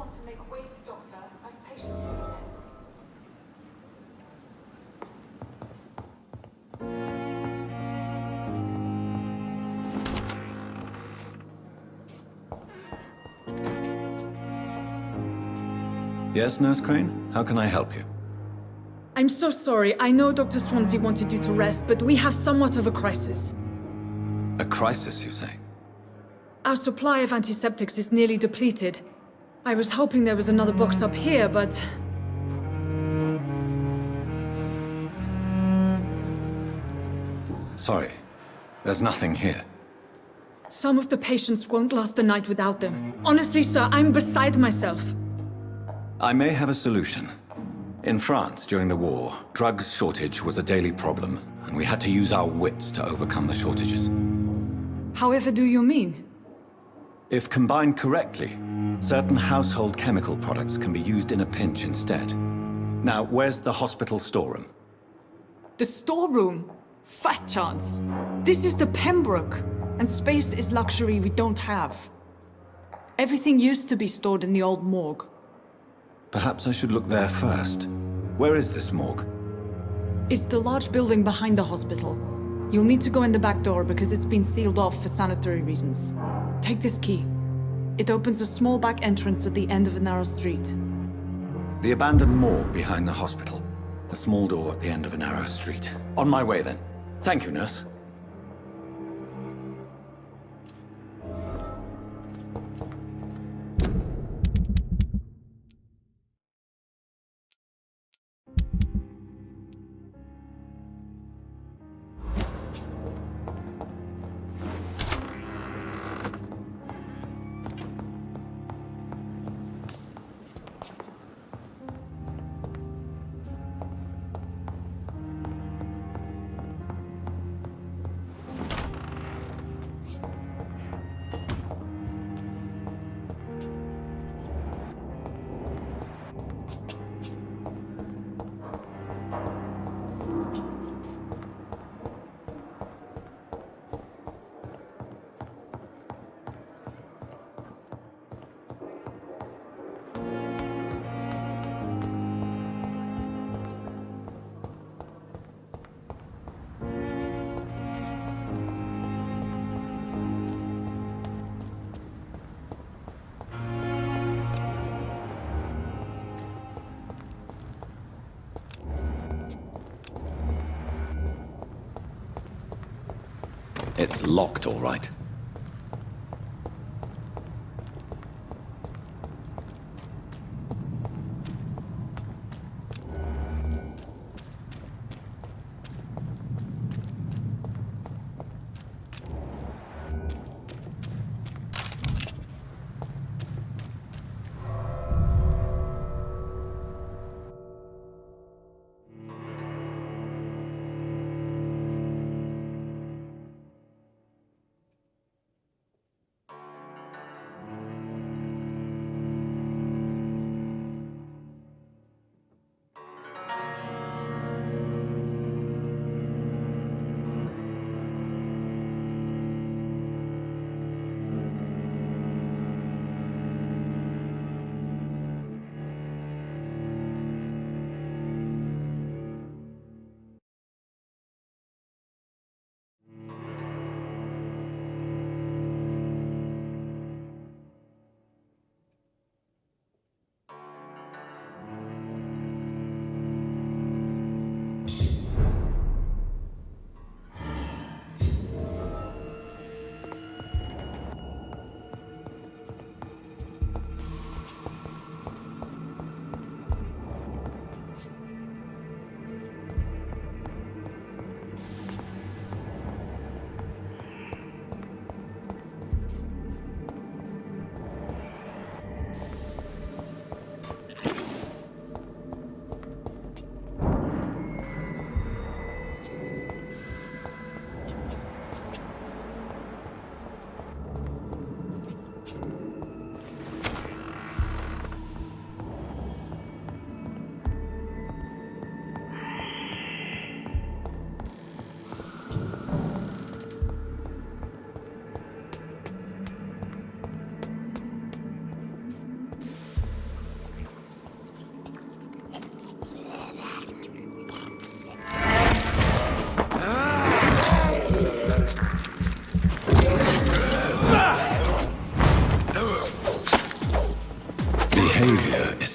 want to make way to doctor. I've patients to attend. Yes, Nurse Crane? How can I help you? I'm so sorry. I know Dr. Swansea wanted you to rest, but we have somewhat of a crisis. A crisis, you say? Our supply of antiseptics is nearly depleted. I was hoping there was another box up here, but... Sorry. There's nothing here. Some of the patients won't last the night without them. Honestly, sir, I'm beside myself. I may have a solution. In France, during the war, drugs shortage was a daily problem, and we had to use our wits to overcome the shortages. However do you mean? If combined correctly, certain household chemical products can be used in a pinch instead. Now, where's the hospital storeroom? The storeroom? Fat chance. This is the Pembroke, and space is luxury we don't have. Everything used to be stored in the old morgue. Perhaps I should look there first. Where is this morgue? It's the large building behind the hospital. You'll need to go in the back door because it's been sealed off for sanitary reasons. Take this key. It opens a small back entrance at the end of a narrow street. The abandoned morgue behind the hospital. A small door at the end of a narrow street. On my way then. Thank you, nurse. It's locked, all right.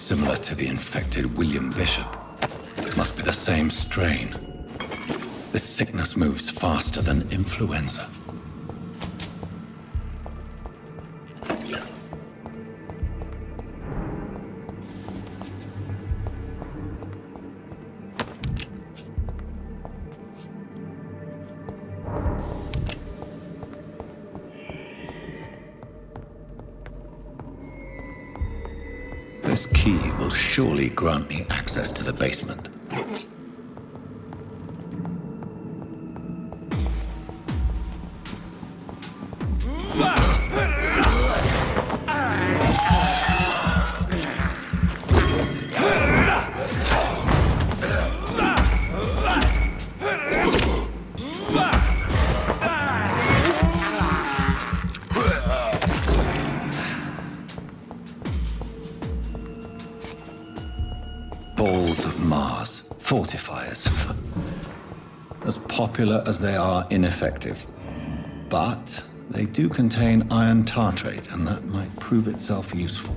similar to the infected William Bishop. It must be the same strain. This sickness moves faster than influenza. This key will surely grant me access to the basement. Balls of Mars, fortifiers. As popular as they are ineffective. But they do contain iron tartrate, and that might prove itself useful.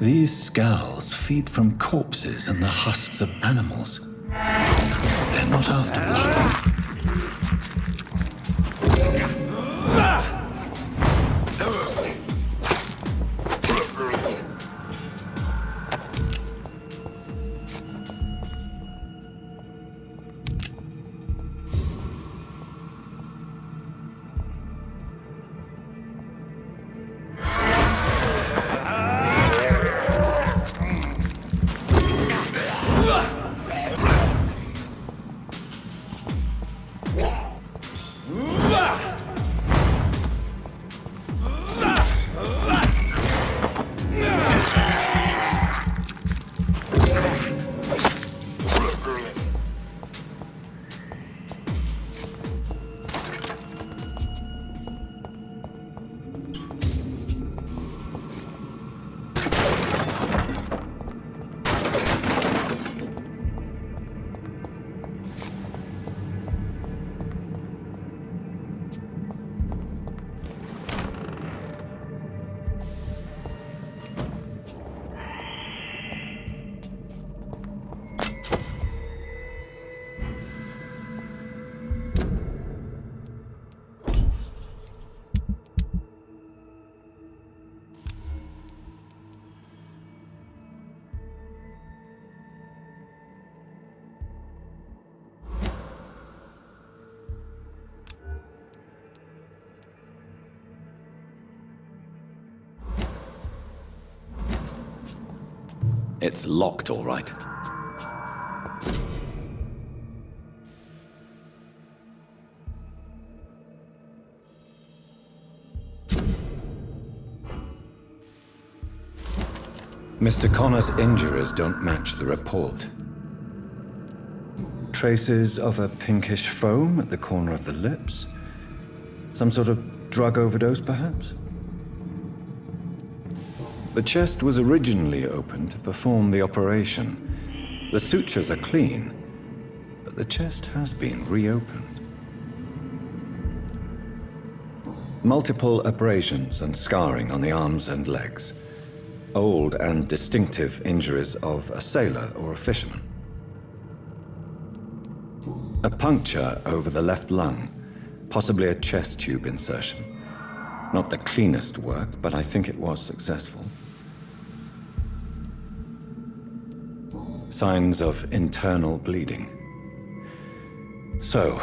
These skulls feed from corpses and the husks of animals. They're not after blood. It's locked, all right. Mr. Connor's injuries don't match the report. Traces of a pinkish foam at the corner of the lips. Some sort of drug overdose, perhaps? The chest was originally open to perform the operation. The sutures are clean, but the chest has been reopened. Multiple abrasions and scarring on the arms and legs. Old and distinctive injuries of a sailor or a fisherman. A puncture over the left lung, possibly a chest tube insertion. Not the cleanest work, but I think it was successful. Signs of internal bleeding. So,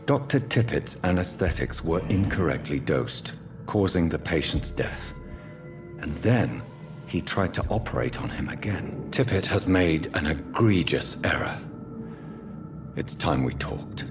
Dr. Tippett's anesthetics were incorrectly dosed, causing the patient's death. And then he tried to operate on him again. Tippett has made an egregious error. It's time we talked.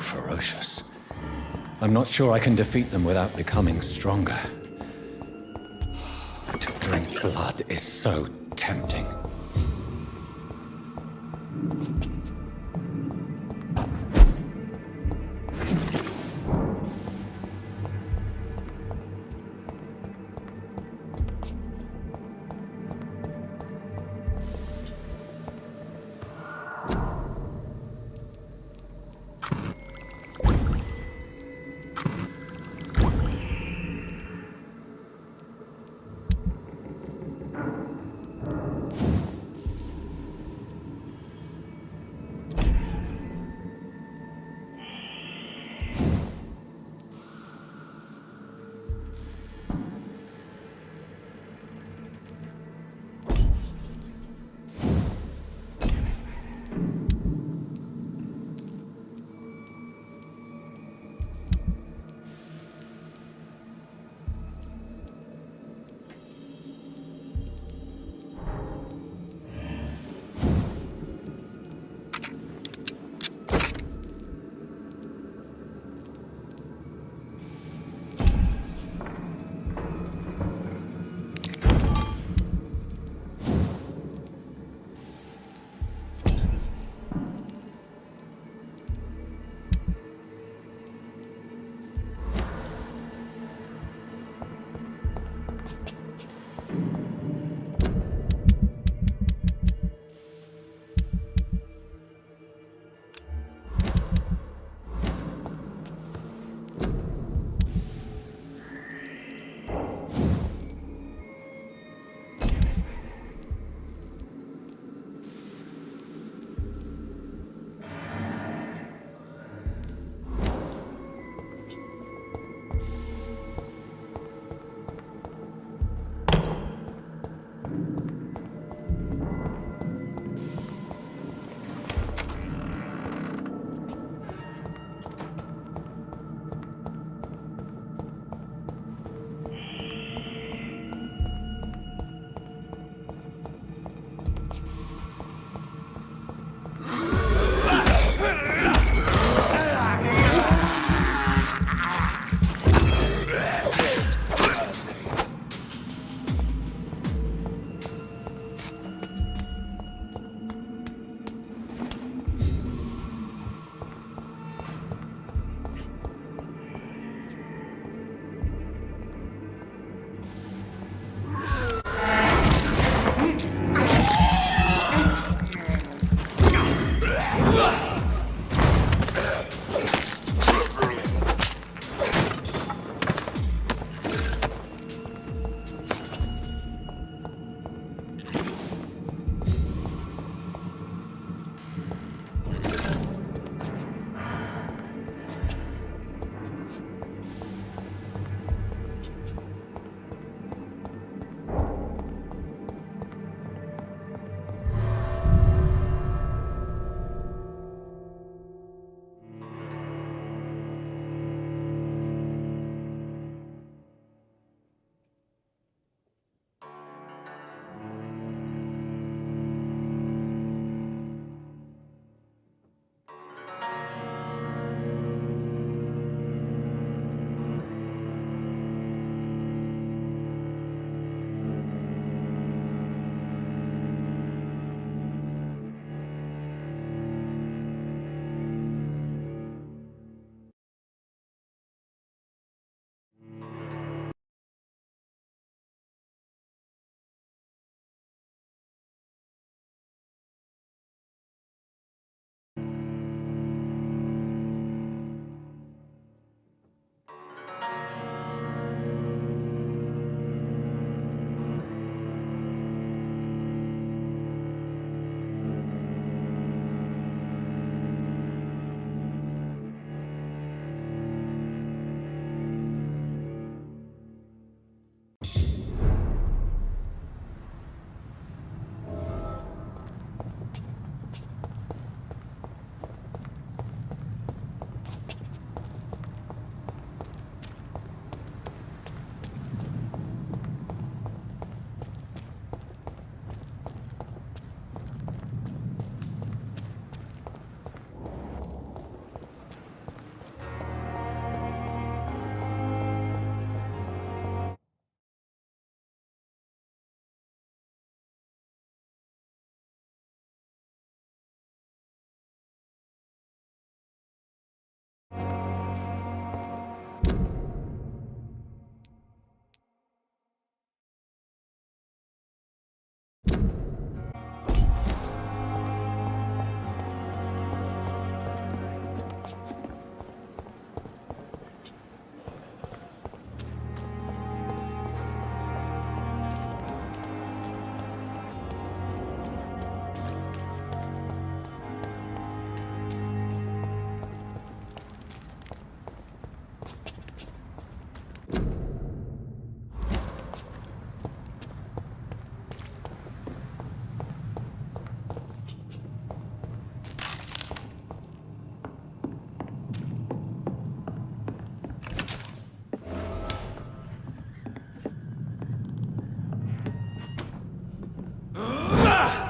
ferocious. I'm not sure I can defeat them without becoming stronger. To drink blood is so tempting.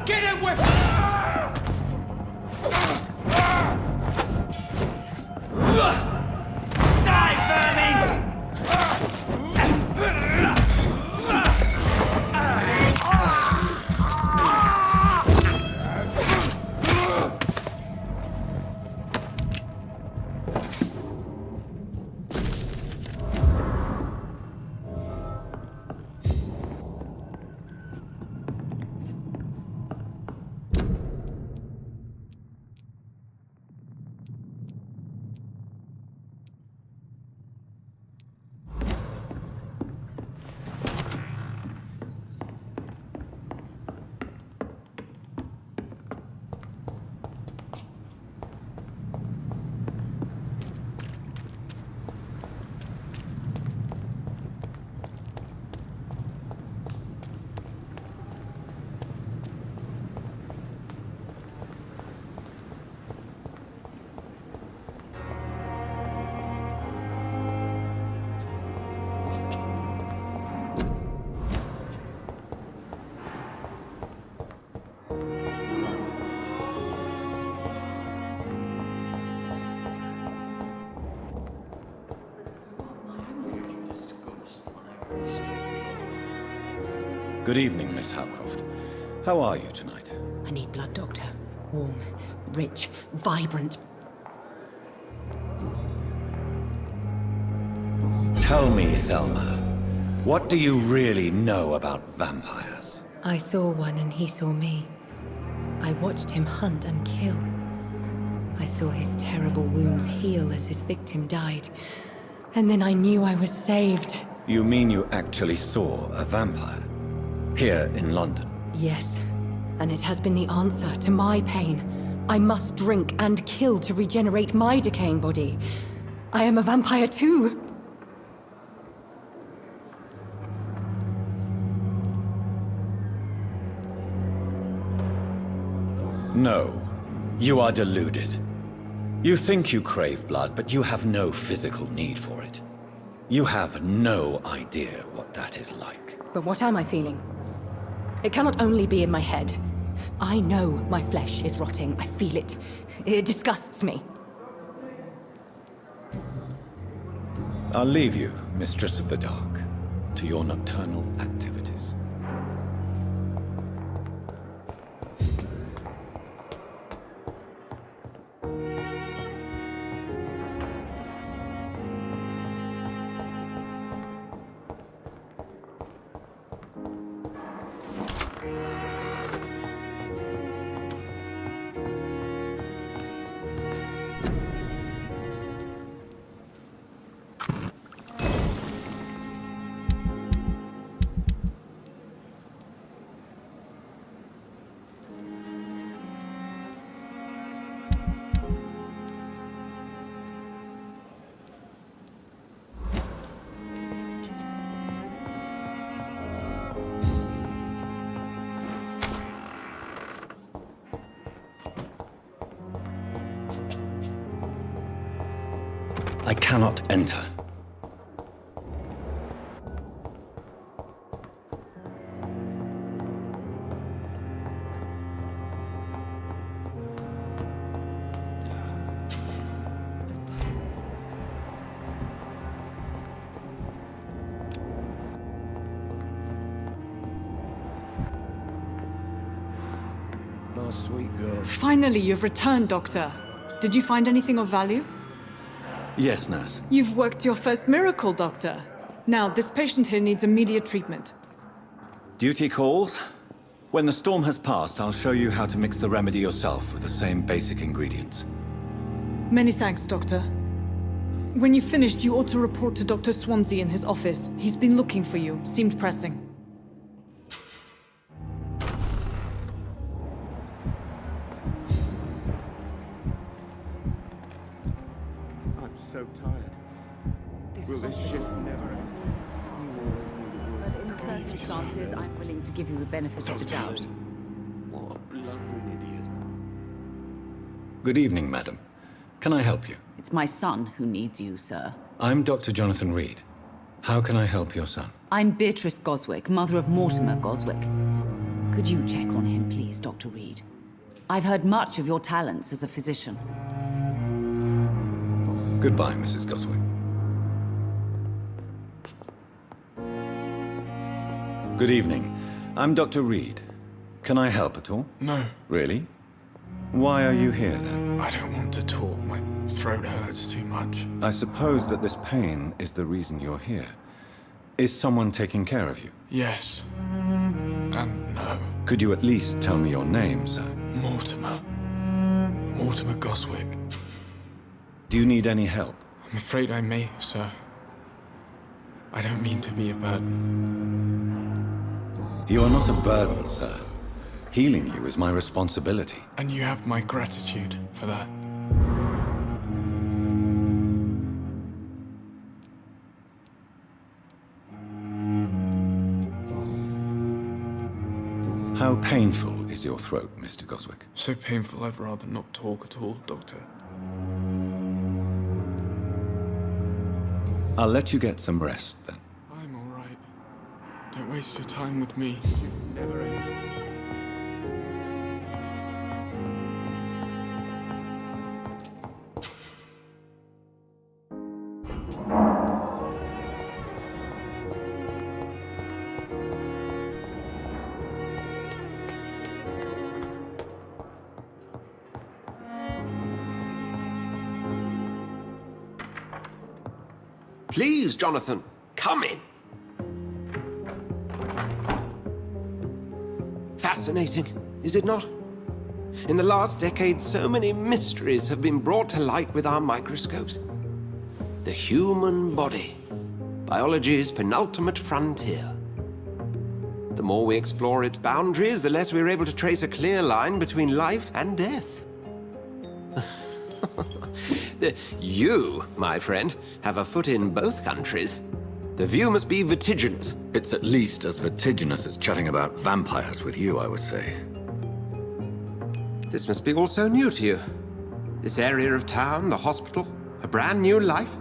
Get him with... Die, vermin! Good evening, Miss Howcroft. How are you tonight? I need blood, Doctor. Warm, rich, vibrant. Tell me, Thelma, what do you really know about vampires? I saw one and he saw me. I watched him hunt and kill. I saw his terrible wounds heal as his victim died. And then I knew I was saved. You mean you actually saw a vampire? Here in London? Yes. And it has been the answer to my pain. I must drink and kill to regenerate my decaying body. I am a vampire too. No. You are deluded. You think you crave blood, but you have no physical need for it. You have no idea what that is like. But what am I feeling? It cannot only be in my head. I know my flesh is rotting. I feel it. It disgusts me. I'll leave you, Mistress of the Dark, to your nocturnal activities. I cannot enter. My sweet girl. Finally, you've returned, Doctor. Did you find anything of value? Yes, nurse. You've worked your first miracle, Doctor. Now, this patient here needs immediate treatment. Duty calls. When the storm has passed, I'll show you how to mix the remedy yourself with the same basic ingredients. Many thanks, Doctor. When you've finished, you ought to report to Dr. Swansea in his office. He's been looking for you. Seemed pressing. I'm so tired. Will this shift never end? But in circumstances, I'm willing to give you the benefit of the doubt. What a blundering idiot. Good evening, madam. Can I help you? It's my son who needs you, sir. I'm Dr. Jonathan Reed. How can I help your son? I'm Beatrice Goswick, mother of Mortimer Goswick. Could you check on him, please, Dr. Reed? I've heard much of your talents as a physician. Goodbye, Mrs. Goswick. Good evening. I'm Dr. Reed. Can I help at all? No, Really? Why are you here, then? I don't want to talk. My throat hurts too much. I suppose that this pain is the reason you're here. Is someone taking care of you? Yes. And no. Could you at least tell me your name, sir? Mortimer. Mortimer Goswick. Do you need any help? I'm afraid I may, sir. I don't mean to be a burden. You are not a burden, sir. Healing you is my responsibility. And you have my gratitude for that. How painful is your throat, Mr. Goswick? So painful I'd rather not talk at all, Doctor. I'll let you get some rest, then. I'm all right. Don't waste your time with me. You've never ended. Please, Jonathan, come in. Fascinating, is it not? In the last decade, so many mysteries have been brought to light with our microscopes. The human body, biology's penultimate frontier. The more we explore its boundaries, the less we're able to trace a clear line between life and death. You, my friend, have a foot in both countries. The view must be vertiginous. It's at least as vertiginous as chatting about vampires with you, I would say. This must be all so new to you. This area of town, the hospital, a brand new life.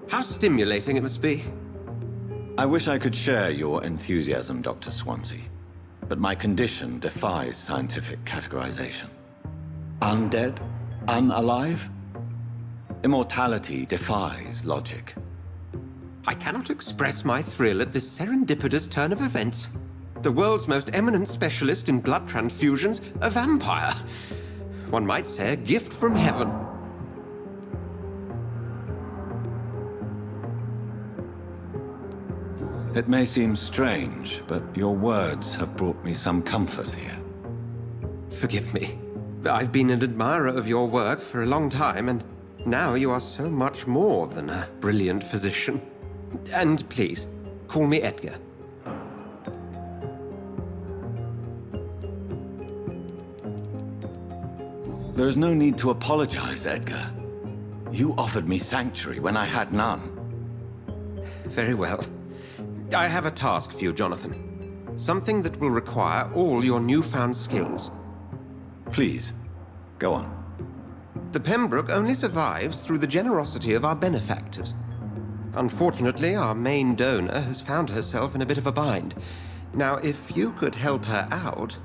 How stimulating it must be. I wish I could share your enthusiasm, Dr. Swansea, but my condition defies scientific categorization. Undead? Unalive? Immortality defies logic. I cannot express my thrill at this serendipitous turn of events. The world's most eminent specialist in blood transfusions, a vampire. One might say a gift from heaven. It may seem strange, but your words have brought me some comfort here. Forgive me. I've been an admirer of your work for a long time, and now you are so much more than a brilliant physician. And please, call me Edgar. There is no need to apologize, Edgar. You offered me sanctuary when I had none. Very well. I have a task for you, Jonathan. Something that will require all your newfound skills. Please, go on. The Pembroke only survives through the generosity of our benefactors. Unfortunately, our main donor has found herself in a bit of a bind. Now, if you could help her out...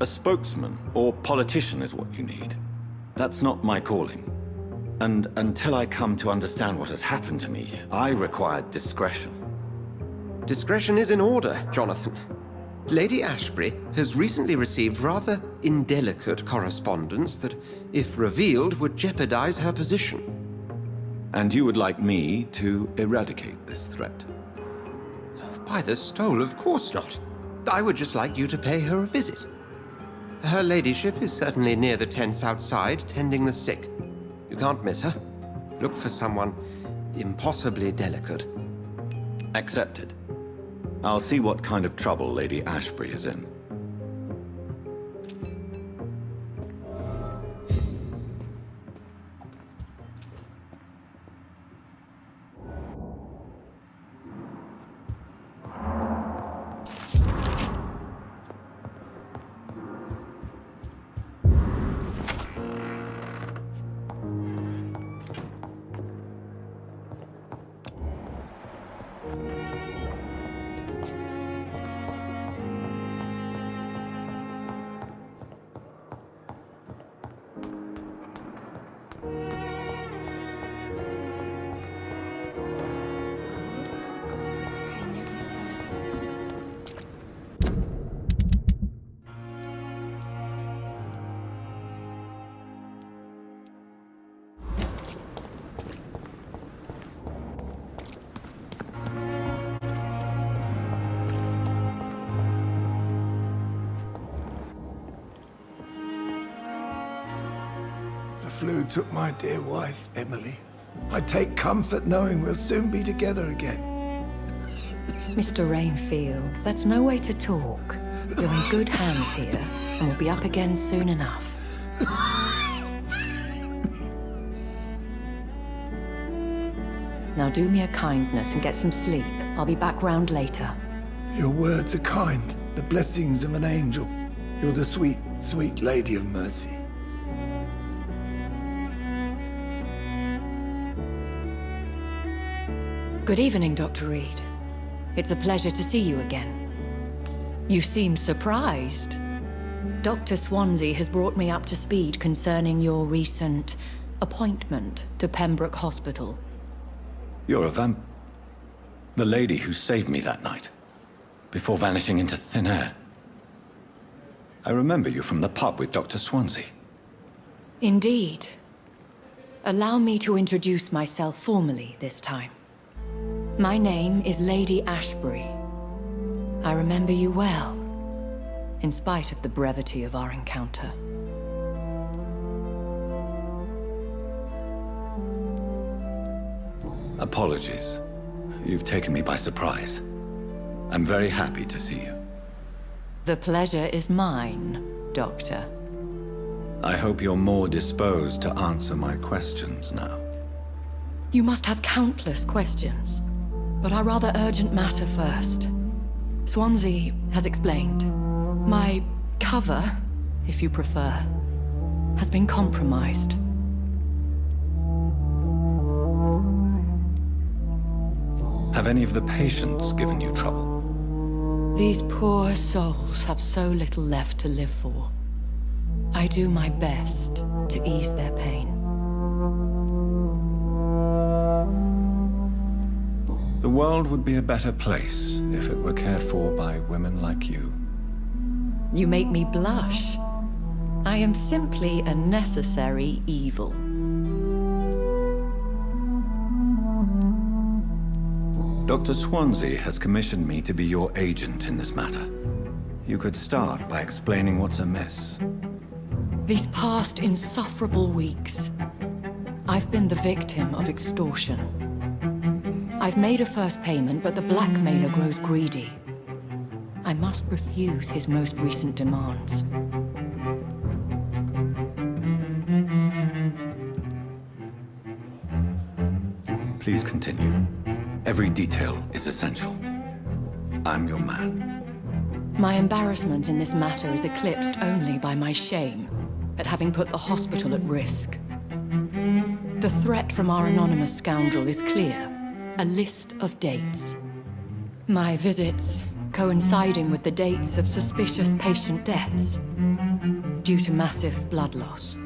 A spokesman or politician is what you need. That's not my calling. And until I come to understand what has happened to me, I require discretion. Discretion is in order, Jonathan. Lady Ashbury has recently received rather indelicate correspondence that, if revealed, would jeopardize her position. And you would like me to eradicate this threat? By the stole, of course not. I would just like you to pay her a visit. Her ladyship is certainly near the tents outside, tending the sick. You can't miss her. Look for someone impossibly delicate. Accepted. I'll see what kind of trouble Lady Ashbury is in. flu took my dear wife, Emily. I take comfort knowing we'll soon be together again. Mr. Rainfield, that's no way to talk. You're in good hands here, and we'll be up again soon enough. Now do me a kindness and get some sleep. I'll be back round later. Your words are kind, the blessings of an angel. You're the sweet, sweet Lady of Mercy. Good evening, Dr. Reed. It's a pleasure to see you again. You seem surprised. Dr. Swansea has brought me up to speed concerning your recent appointment to Pembroke Hospital. You're a the lady who saved me that night, before vanishing into thin air. I remember you from the pub with Dr. Swansea. Indeed. Allow me to introduce myself formally this time. My name is Lady Ashbury. I remember you well, in spite of the brevity of our encounter. Apologies. You've taken me by surprise. I'm very happy to see you. The pleasure is mine, Doctor. I hope you're more disposed to answer my questions now. You must have countless questions, but our rather urgent matter first. Swansea has explained. My cover, if you prefer, has been compromised. Have any of the patients given you trouble? These poor souls have so little left to live for. I do my best to ease their pain. The world would be a better place if it were cared for by women like you. You make me blush. I am simply a necessary evil. Dr. Swansea has commissioned me to be your agent in this matter. You could start by explaining what's amiss. These past insufferable weeks, I've been the victim of extortion. I've made a first payment, but the blackmailer grows greedy. I must refuse his most recent demands. Please continue. Every detail is essential. I'm your man. My embarrassment in this matter is eclipsed only by my shame at having put the hospital at risk. The threat from our anonymous scoundrel is clear. A list of dates. My visits coinciding with the dates of suspicious patient deaths due to massive blood loss.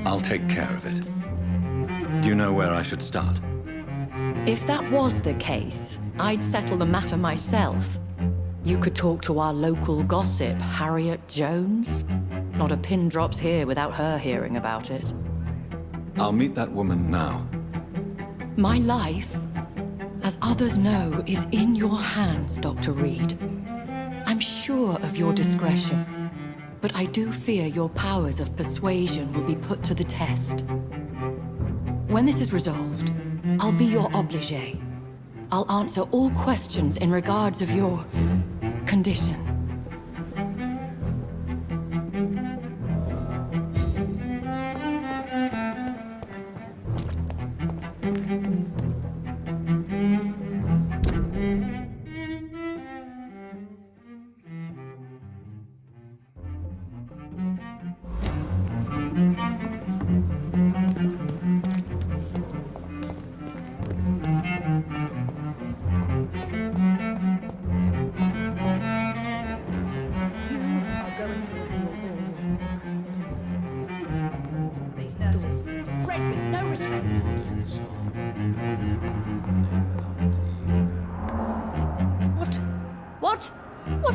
I'll take care of it. Do you know where I should start? If that was the case, I'd settle the matter myself. You could talk to our local gossip, Harriet Jones. Not a pin drops here without her hearing about it. I'll meet that woman now. My life, as others know, is in your hands, Dr. Reed. I'm sure of your discretion, but I do fear your powers of persuasion will be put to the test. When this is resolved, I'll be your obligé. I'll answer all questions in regards of your condition.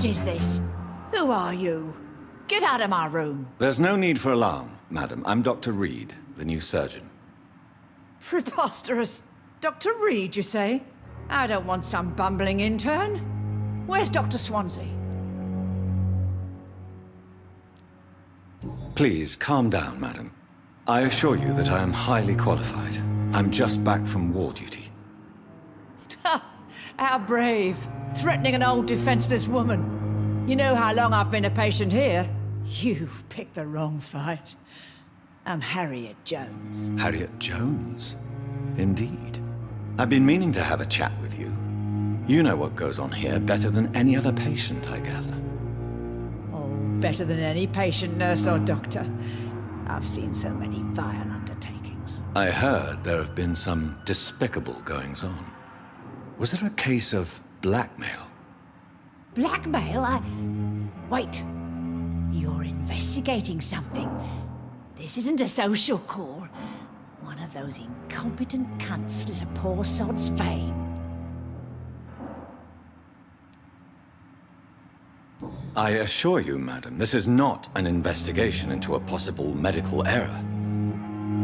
What is this? Who are you? Get out of my room. There's no need for alarm, madam. I'm Dr. Reed, the new surgeon. Preposterous. Dr. Reed, you say? I don't want some bumbling intern. Where's Dr. Swansea? Please, calm down, madam. I assure you that I am highly qualified. I'm just back from war duty. How brave. Threatening an old defenseless woman. You know how long I've been a patient here? You've picked the wrong fight. I'm Harriet Jones. Harriet Jones? Indeed. I've been meaning to have a chat with you. You know what goes on here better than any other patient, I gather. Oh, better than any patient, nurse or doctor. I've seen so many vile undertakings. I heard there have been some despicable goings-on. Was there a case of blackmail? Blackmail? Wait. You're investigating something. This isn't a social call. One of those incompetent cunts slit a poor sod's vein. I assure you, madam, this is not an investigation into a possible medical error.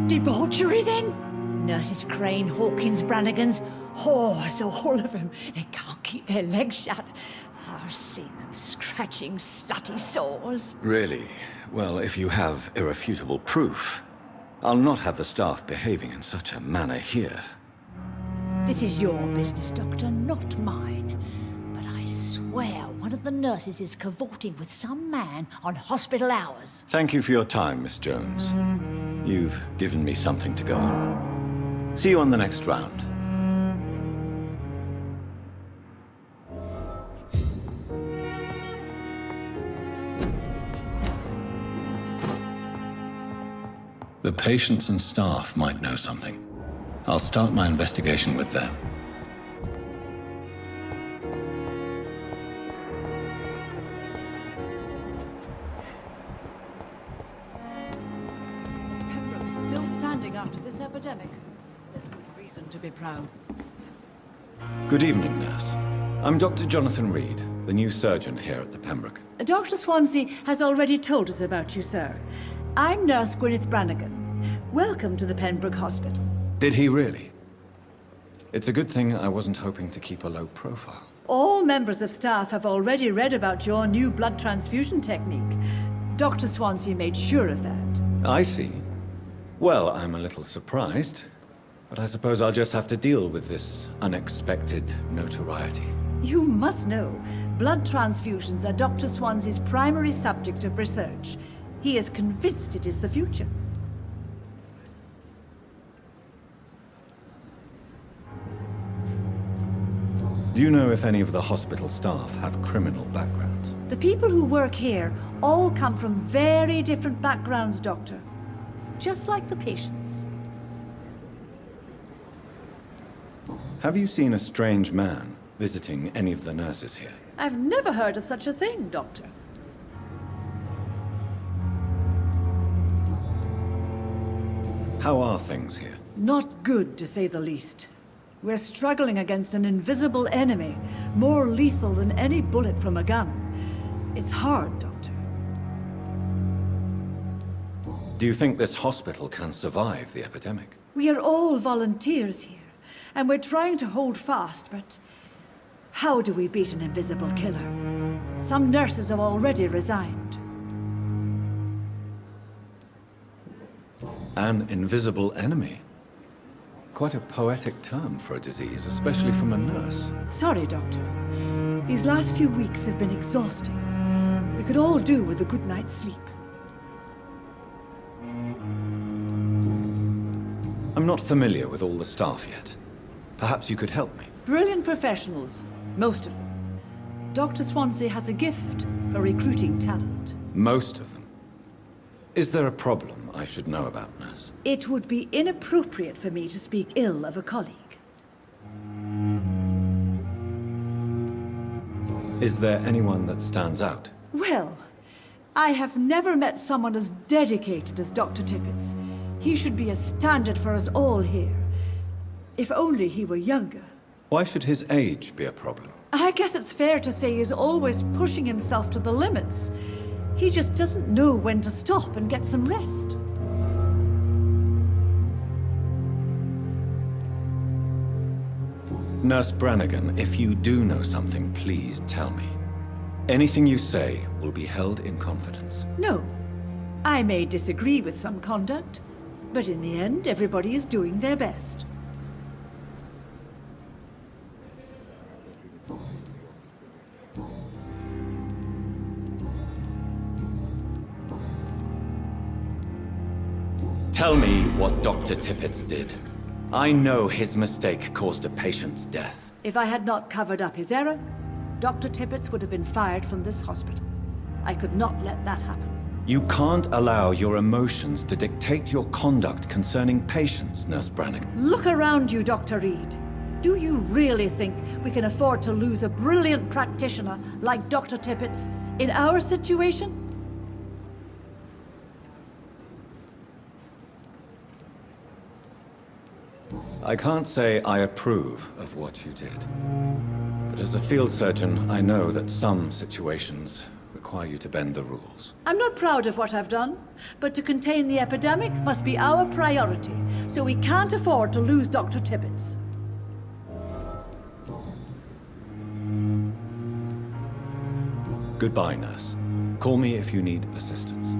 Debauchery, then? Nurses Crane, Hawkins, Brannigans, whores, all of them. They can't keep their legs shut. I've seen them scratching slutty sores. Really? Well, if you have irrefutable proof, I'll not have the staff behaving in such a manner here. This is your business, Doctor, not mine. But I swear one of the nurses is cavorting with some man on hospital hours. Thank you for your time, Miss Jones. You've given me something to go on. See you on the next round. The patients and staff might know something. I'll start my investigation with them. Pembroke is still standing after this epidemic. There's good reason to be proud. Good evening, nurse. I'm Dr. Jonathan Reed, the new surgeon here at the Pembroke. Dr. Swansea has already told us about you, sir. I'm Nurse Gwyneth Brannigan. Welcome to the Pembroke Hospital. Did he really? It's a good thing I wasn't hoping to keep a low profile. All members of staff have already read about your new blood transfusion technique. Dr. Swansea made sure of that. I see. Well, I'm a little surprised, but I suppose I'll just have to deal with this unexpected notoriety. You must know, blood transfusions are Dr. Swansea's primary subject of research. He is convinced it is the future. Do you know if any of the hospital staff have criminal backgrounds? The people who work here all come from very different backgrounds, Doctor. Just like the patients. Have you seen a strange man visiting any of the nurses here? I've never heard of such a thing, Doctor. How are things here? Not good, to say the least. We're struggling against an invisible enemy, more lethal than any bullet from a gun. It's hard, Doctor. Do you think this hospital can survive the epidemic? We are all volunteers here, and we're trying to hold fast, but how do we beat an invisible killer? Some nurses have already resigned. An invisible enemy? Quite a poetic term for a disease, especially from a nurse. Sorry, Doctor. These last few weeks have been exhausting. We could all do with a good night's sleep. I'm not familiar with all the staff yet. Perhaps you could help me. Brilliant professionals, most of them. Dr. Swansea has a gift for recruiting talent. Most of them. Is there a problem I should know about, nurse? It would be inappropriate for me to speak ill of a colleague. Is there anyone that stands out? Well, I have never met someone as dedicated as Dr. Tippett's. He should be a standard for us all here. If only he were younger. Why should his age be a problem? I guess it's fair to say he's always pushing himself to the limits. He just doesn't know when to stop and get some rest. Nurse Brannigan, if you do know something, please tell me. Anything you say will be held in confidence. No. I may disagree with some conduct, but in the end, everybody is doing their best. Tell me what Dr. Tippett did. I know his mistake caused a patient's death. If I had not covered up his error, Dr. Tippett would have been fired from this hospital. I could not let that happen. You can't allow your emotions to dictate your conduct concerning patients, Nurse Brannigan. Look around you, Dr. Reed. Do you really think we can afford to lose a brilliant practitioner like Dr. Tippett's in our situation? I can't say I approve of what you did. But as a field surgeon, I know that some situations require you to bend the rules. I'm not proud of what I've done, but to contain the epidemic must be our priority, so we can't afford to lose Dr. Tippett. Goodbye, nurse. Call me if you need assistance.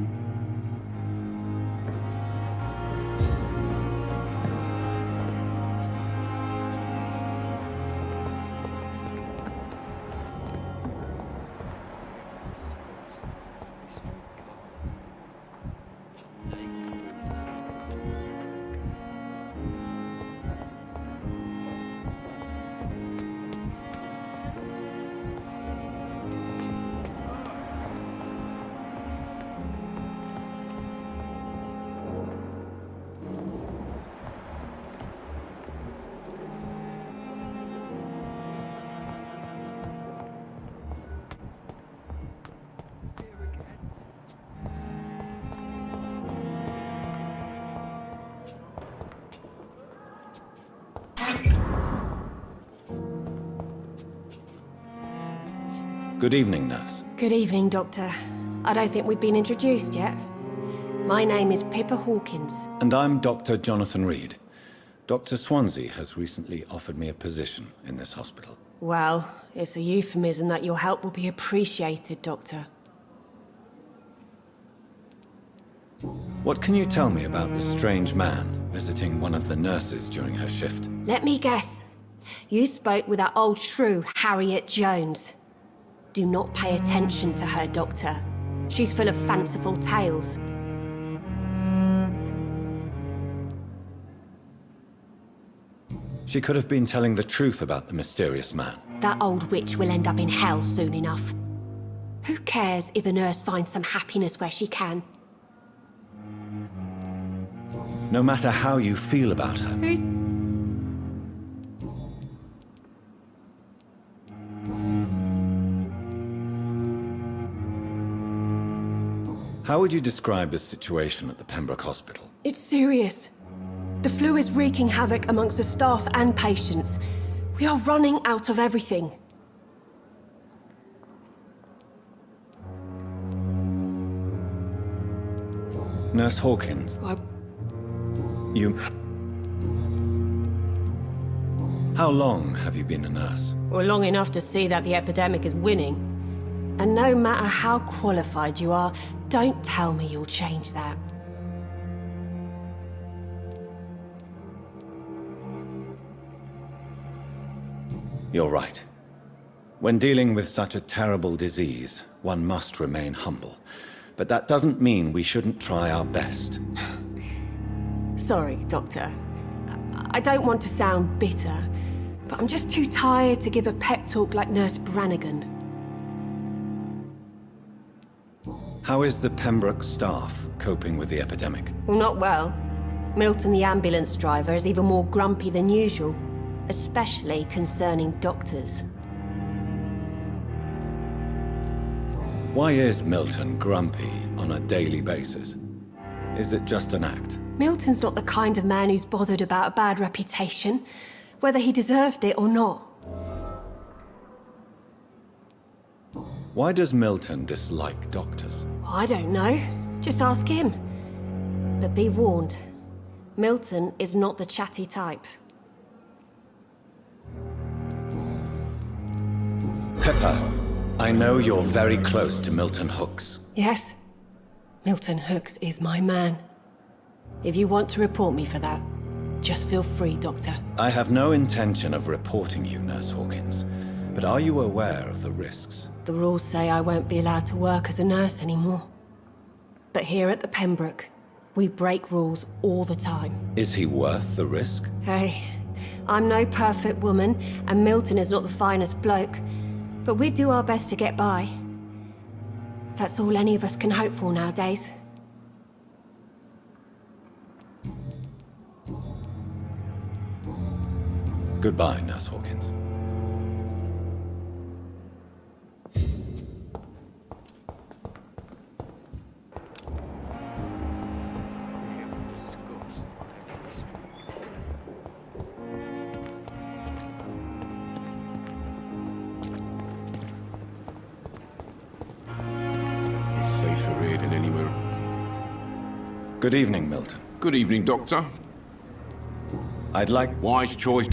Good evening, nurse. Good evening, Doctor. I don't think we've been introduced yet. My name is Pippa Hawkins. And I'm Dr. Jonathan Reed. Dr. Swansea has recently offered me a position in this hospital. Well, it's a euphemism that your help will be appreciated, Doctor. What can you tell me about this strange man visiting one of the nurses during her shift? Let me guess. You spoke with that old shrew, Harriet Jones. Do not pay attention to her, Doctor. She's full of fanciful tales. She could have been telling the truth about the mysterious man. That old witch will end up in hell soon enough. Who cares if a nurse finds some happiness where she can? No matter how you feel about her. How would you describe the situation at the Pembroke Hospital? It's serious. The flu is wreaking havoc amongst the staff and patients. We are running out of everything. Nurse Hawkins. You... How long have you been a nurse? Well, long enough to see that the epidemic is winning. And no matter how qualified you are, don't tell me you'll change that. You're right. When dealing with such a terrible disease, one must remain humble. But that doesn't mean we shouldn't try our best. Sorry, Doctor. I don't want to sound bitter, but I'm just too tired to give a pep talk like Nurse Brannigan. How is the Pembroke staff coping with the epidemic? Well, not well. Milton, the ambulance driver, is even more grumpy than usual, especially concerning doctors. Why is Milton grumpy on a daily basis? Is it just an act? Milton's not the kind of man who's bothered about a bad reputation, whether he deserved it or not. Why does Milton dislike doctors? I don't know. Just ask him. But be warned, Milton is not the chatty type. Pippa, I know you're very close to Milton Hooks. Yes, Milton Hooks is my man. If you want to report me for that, just feel free, Doctor. I have no intention of reporting you, Nurse Hawkins, but are you aware of the risks? The rules say I won't be allowed to work as a nurse anymore. But here at the Pembroke, we break rules all the time. Is he worth the risk? Hey, I'm no perfect woman, and Milton is not the finest bloke, but we do our best to get by. That's all any of us can hope for nowadays. Goodbye, Nurse Hawkins. It's safer here than anywhere. Good evening, Milton. Good evening, Doctor. I'd like... Wise choice.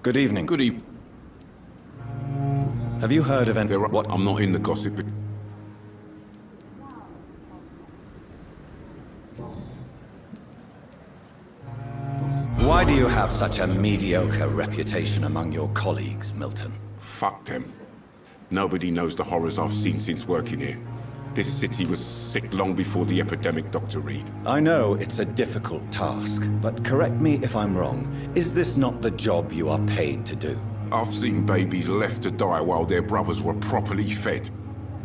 Good evening. Good evening. Have you heard of any... What? I'm not in the gossip. Why do you have such a mediocre reputation among your colleagues, Milton? Fuck them. Nobody knows the horrors I've seen since working here. This city was sick long before the epidemic, Dr. Reed. I know it's a difficult task, but correct me if I'm wrong. Is this not the job you are paid to do? I've seen babies left to die while their brothers were properly fed.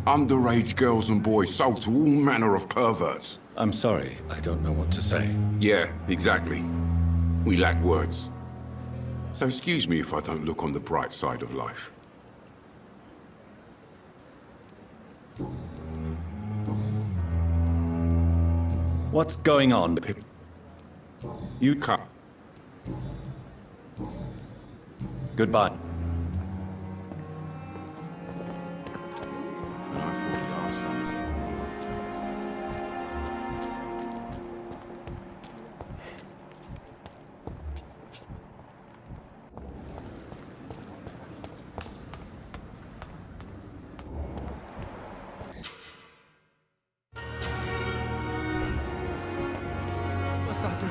Underage girls and boys sold to all manner of perverts. I'm sorry, I don't know what to say. Yeah, exactly. We lack words. So excuse me if I don't look on the bright side of life. What's going on? You Cut. Goodbye. And I thought last time was What's that do?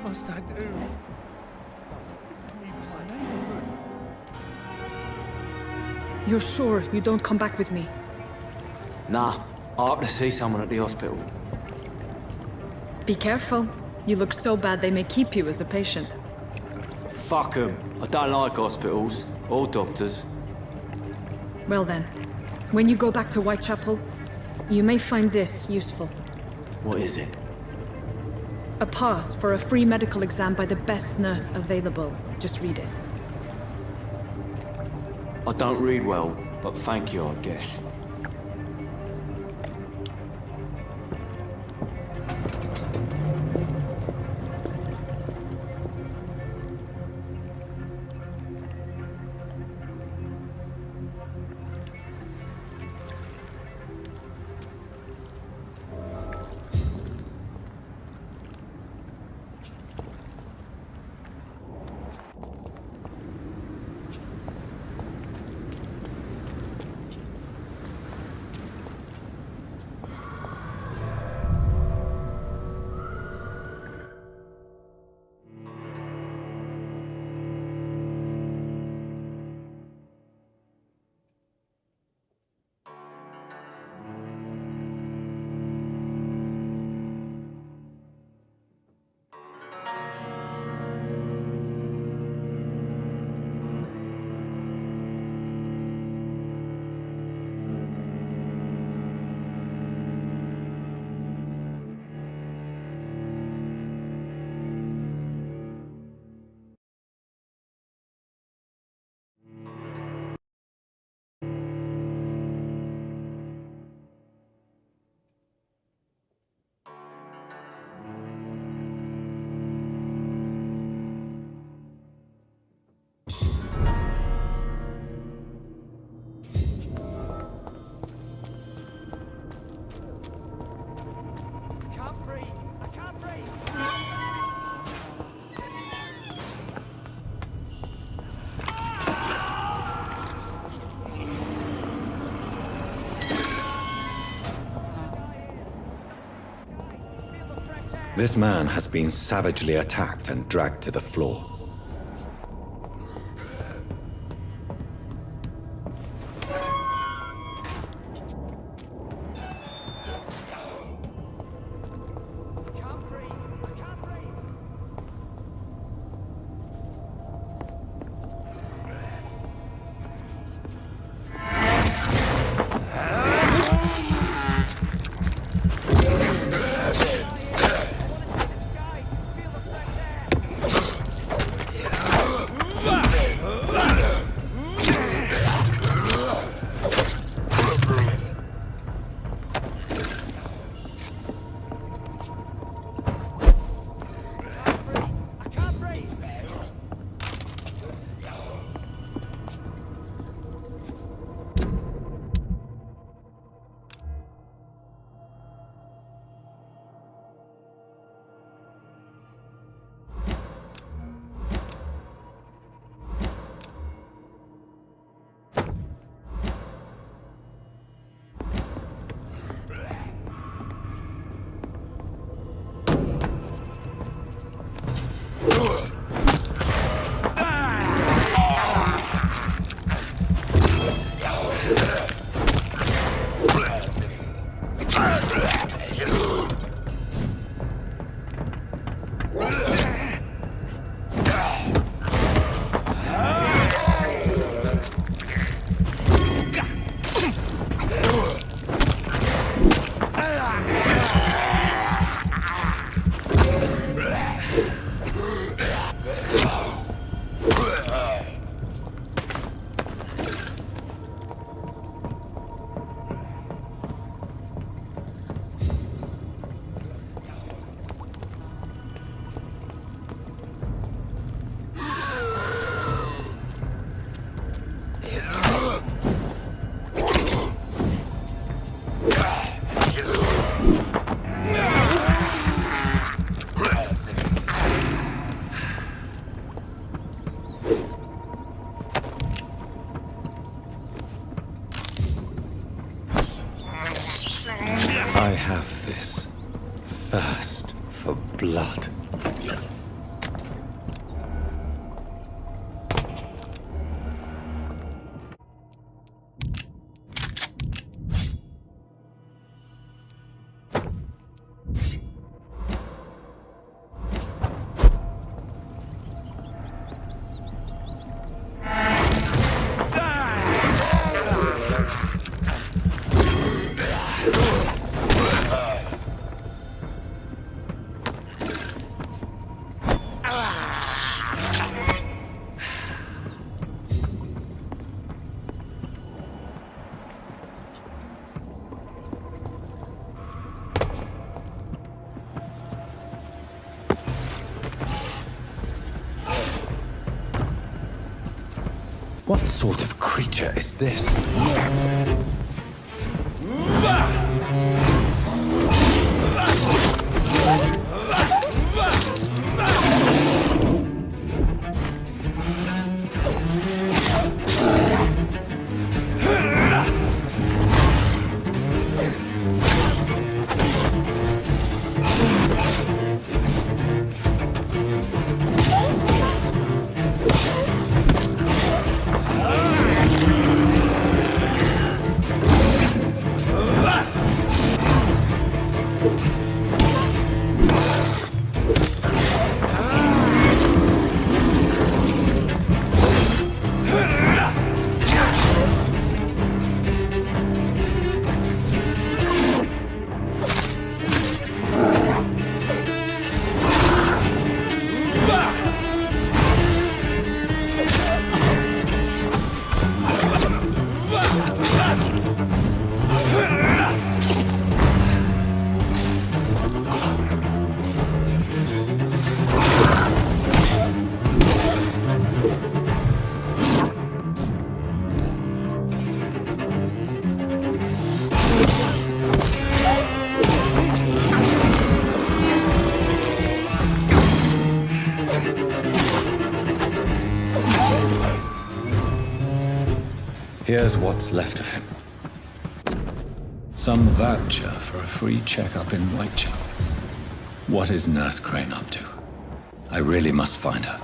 What's that do? You're sure you don't come back with me? Nah, I have to see someone at the hospital. Be careful. You look so bad they may keep you as a patient. Fuck 'em. I don't like hospitals or doctors. Well then, when you go back to Whitechapel, you may find this useful. What is it? A pass for a free medical exam by the best nurse available. Just read it. I don't read well, but thank you, I guess. This man has been savagely attacked and dragged to the floor. I have this thirst for blood. What sort of creature is this? Here's what's left of him. Some voucher for a free checkup in Whitechapel. What is Nurse Crane up to? I really must find her.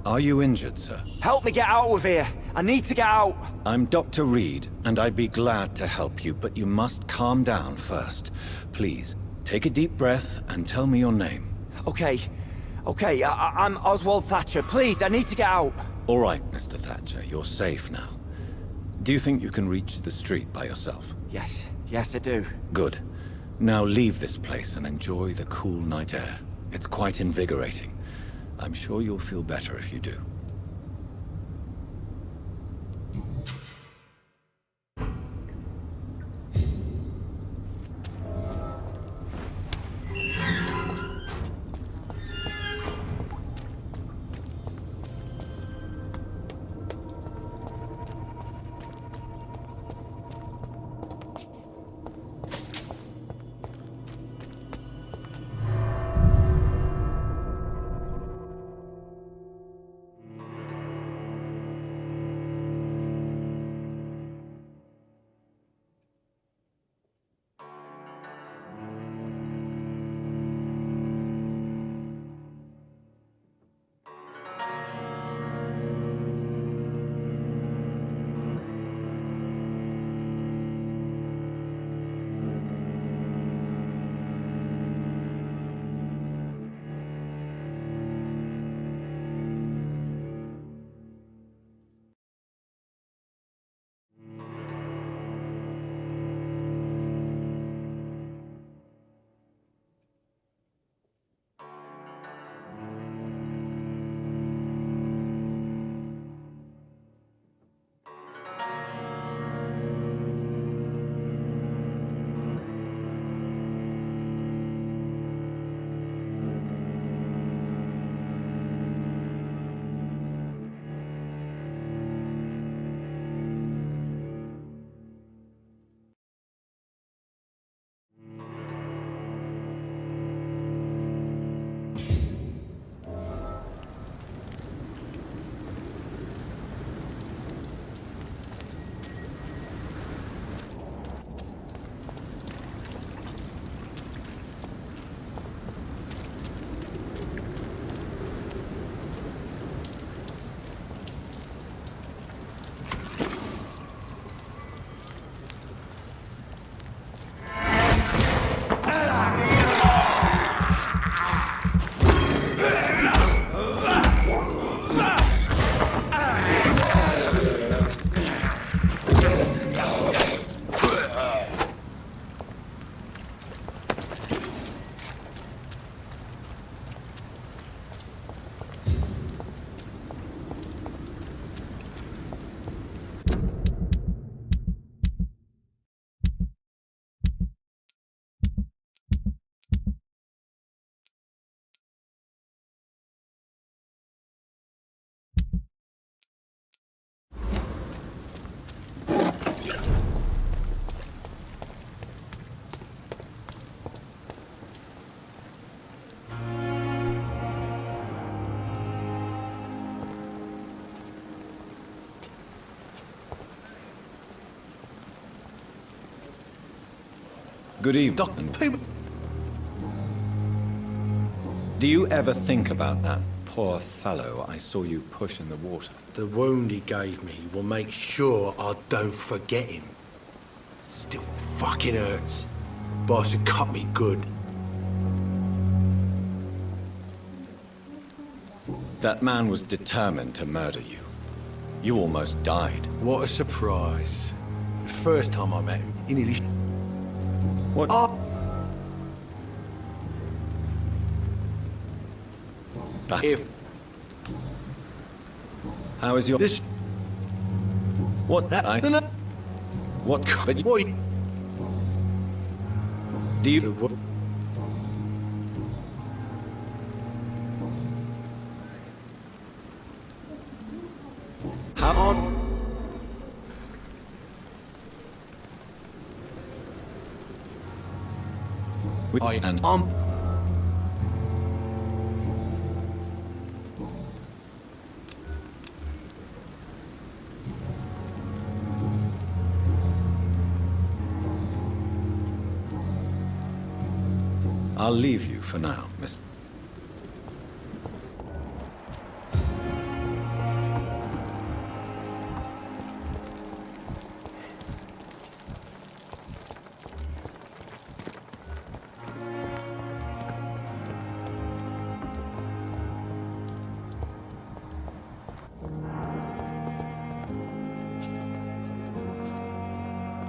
Are you injured, sir? Help me get out of here. I need to get out. I'm Dr. Reed, and I'd be glad to help you, but you must calm down first. Please, take a deep breath and tell me your name. Okay. I'm Oswald Thatcher. Please, I need to get out. All right, Mr. Thatcher, you're safe now. Do you think you can reach the street by yourself? Yes, I do. Good. Now leave this place and enjoy the cool night air. It's quite invigorating. I'm sure you'll feel better if you do. Good evening. Do you ever think about that poor fellow I saw you push in the water? The wound he gave me will make sure I don't forget him. Still fucking hurts. Boss had cut me good. That man was determined to murder you. You almost died. What a surprise. The first time I met him, he nearly... What? But if... How is your... This... What? That... I... No. What? But What? do you... How... And... I'll leave you for now, Miss...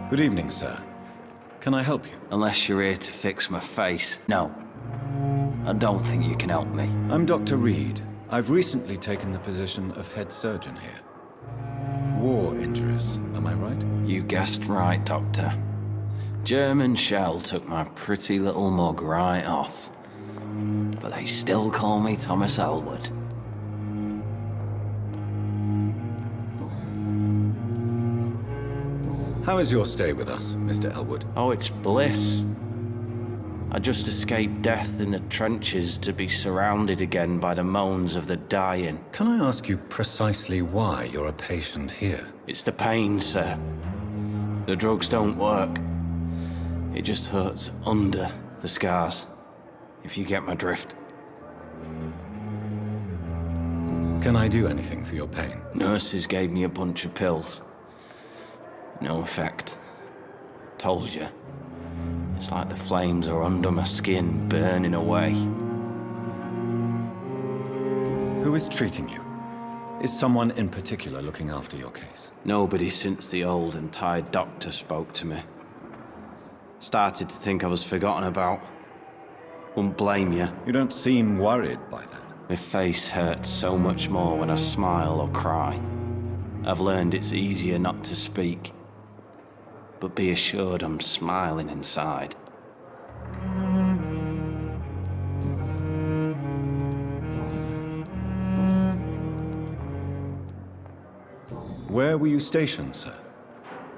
Good evening, sir. Can I help you? Unless you're here to fix my face. No. I don't think you can help me. I'm Dr. Reed. I've recently taken the position of head surgeon here. War injuries, am I right? You guessed right, Doctor. German shell took my pretty little mug right off. But they still call me Thomas Elwood. How is your stay with us, Mr. Elwood? Oh, it's bliss. I just escaped death in the trenches to be surrounded again by the moans of the dying. Can I ask you precisely why you're a patient here? It's the pain, sir. The drugs don't work. It just hurts under the scars, if you get my drift. Can I do anything for your pain? Nurses gave me a bunch of pills. No effect. Told you. It's like the flames are under my skin, burning away. Who is treating you? Is someone in particular looking after your case? Nobody since the old and tired doctor spoke to me. Started to think I was forgotten about. Wouldn't blame you. You don't seem worried by that. My face hurts so much more when I smile or cry. I've learned it's easier not to speak. But be assured I'm smiling inside. Where were you stationed, sir?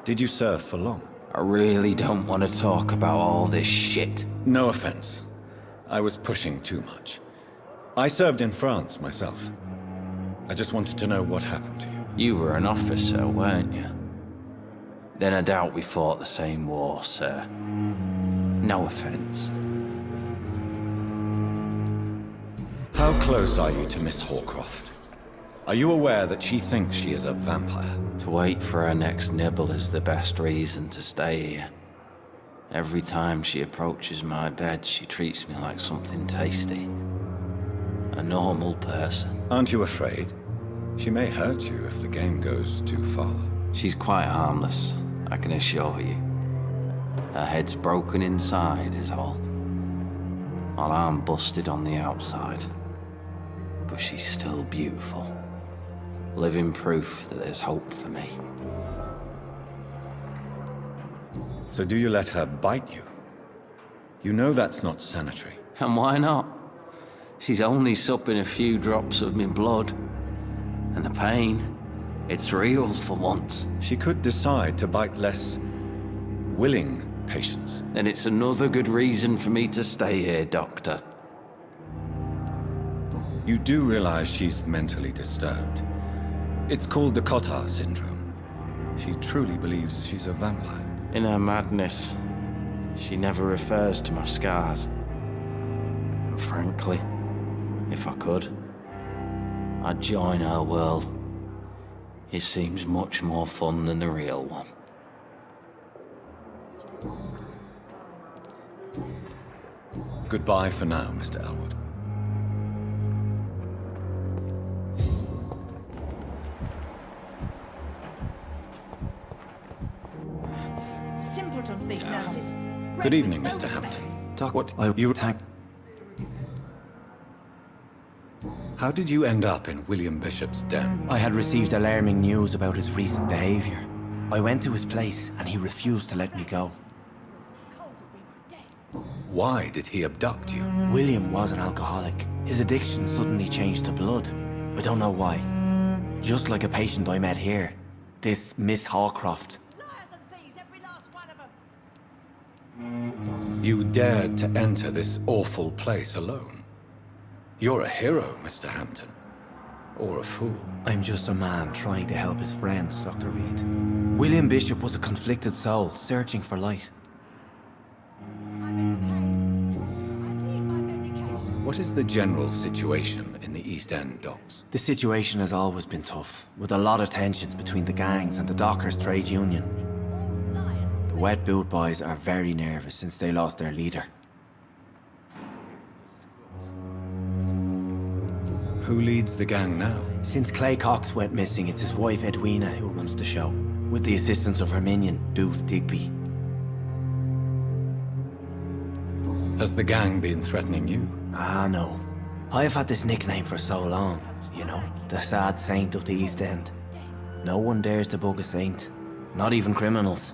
Did you serve for long? I really don't want to talk about all this shit. No offense. I was pushing too much. I served in France myself. I just wanted to know what happened to you. You were an officer, weren't you? Then I doubt we fought the same war, sir. No offense. How close are you to Miss Hawcroft? Are you aware that she thinks she is a vampire? To wait for her next nibble is the best reason to stay here. Every time she approaches my bed, she treats me like something tasty. A normal person. Aren't you afraid? She may hurt you if the game goes too far. She's quite harmless, I can assure you. Her head's broken inside is all. While I'm busted on the outside. But she's still beautiful. Living proof that there's hope for me. So do you let her bite you? You know that's not sanitary. And why not? She's only supping a few drops of me blood. And the pain, it's real for once. She could decide to bite less willing patients. Then it's another good reason for me to stay here, Doctor. You do realize she's mentally disturbed. It's called the Cotard syndrome. She truly believes she's a vampire. In her madness, she never refers to my scars. And frankly, If I could, I'd join her world. It seems much more fun than the real one. Goodbye for now, Mr. Elwood. Simpletons, these nurses. Good evening, Mr. Hampton. Doc, What you attacked? How did you end up in William Bishop's den? I had received alarming news about his recent behavior. I went to his place and he refused to let me go. Why did he abduct you? William was an alcoholic. His addiction suddenly changed to blood. I don't know why. Just like a patient I met here. This Miss Hawcroft. You dared to enter this awful place alone. You're a hero, Mr. Hampton. Or a fool. I'm just a man trying to help his friends, Dr. Reed. William Bishop was a conflicted soul, searching for light. What is the general situation in the East End docks? The situation has always been tough, with a lot of tensions between the gangs and the dockers' trade union. The Wet Boot Boys are very nervous since they lost their leader. Who leads the gang now? Since Clay Cox went missing, it's his wife Edwina who runs the show, with the assistance of her minion, Booth Digby. Has the gang been threatening you? Ah, no. I've had this nickname for so long, you know, the sad saint of the East End. No one dares to bug a saint, not even criminals.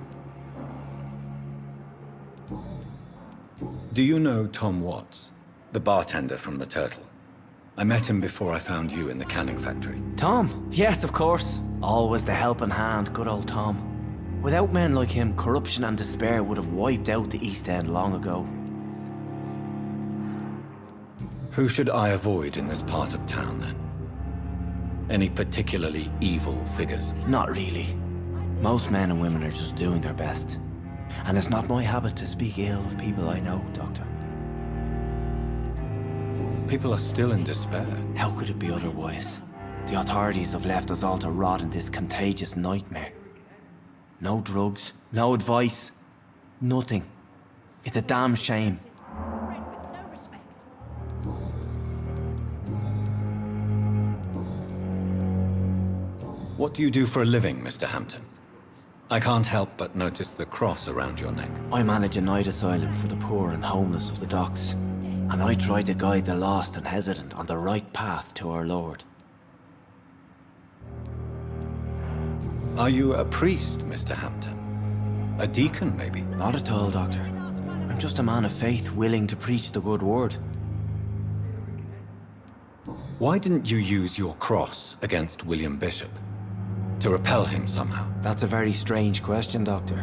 Do you know Tom Watts, the bartender from the Turtle? I met him before I found you in the canning factory. Tom? Yes, of course. Always the helping hand, good old Tom. Without men like him, corruption and despair would have wiped out the East End long ago. Who should I avoid in this part of town, then? Any particularly evil figures? Not really. Most men and women are just doing their best. And it's not my habit to speak ill of people I know, Doctor. People are still in despair. How could it be otherwise? The authorities have left us all to rot in this contagious nightmare. No drugs, no advice, nothing. It's a damn shame. What do you do for a living, Mr. Hampton? I can't help but notice the cross around your neck. I manage a night asylum for the poor and homeless of the docks. And I try to guide the lost and hesitant on the right path to our Lord. Are you a priest, Mr. Hampton? A deacon, maybe? Not at all, Doctor. I'm just a man of faith willing to preach the good word. Why didn't you use your cross against William Bishop? To repel him somehow? That's a very strange question, Doctor.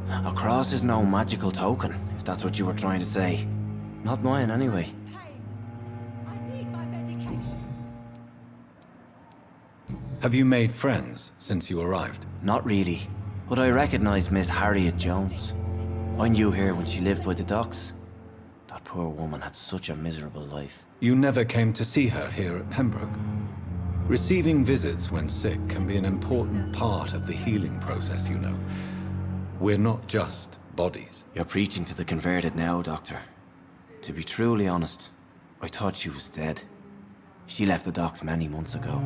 A cross is no magical token, if that's what you were trying to say. Not mine, anyway. Have you made friends since you arrived? Not really, but I recognize Miss Harriet Jones. I knew her when she lived by the docks. That poor woman had such a miserable life. You never came to see her here at Pembroke? Receiving visits when sick can be an important part of the healing process, you know. We're not just bodies. You're preaching to the converted now, Doctor. To be truly honest, I thought she was dead. She left the docks many months ago.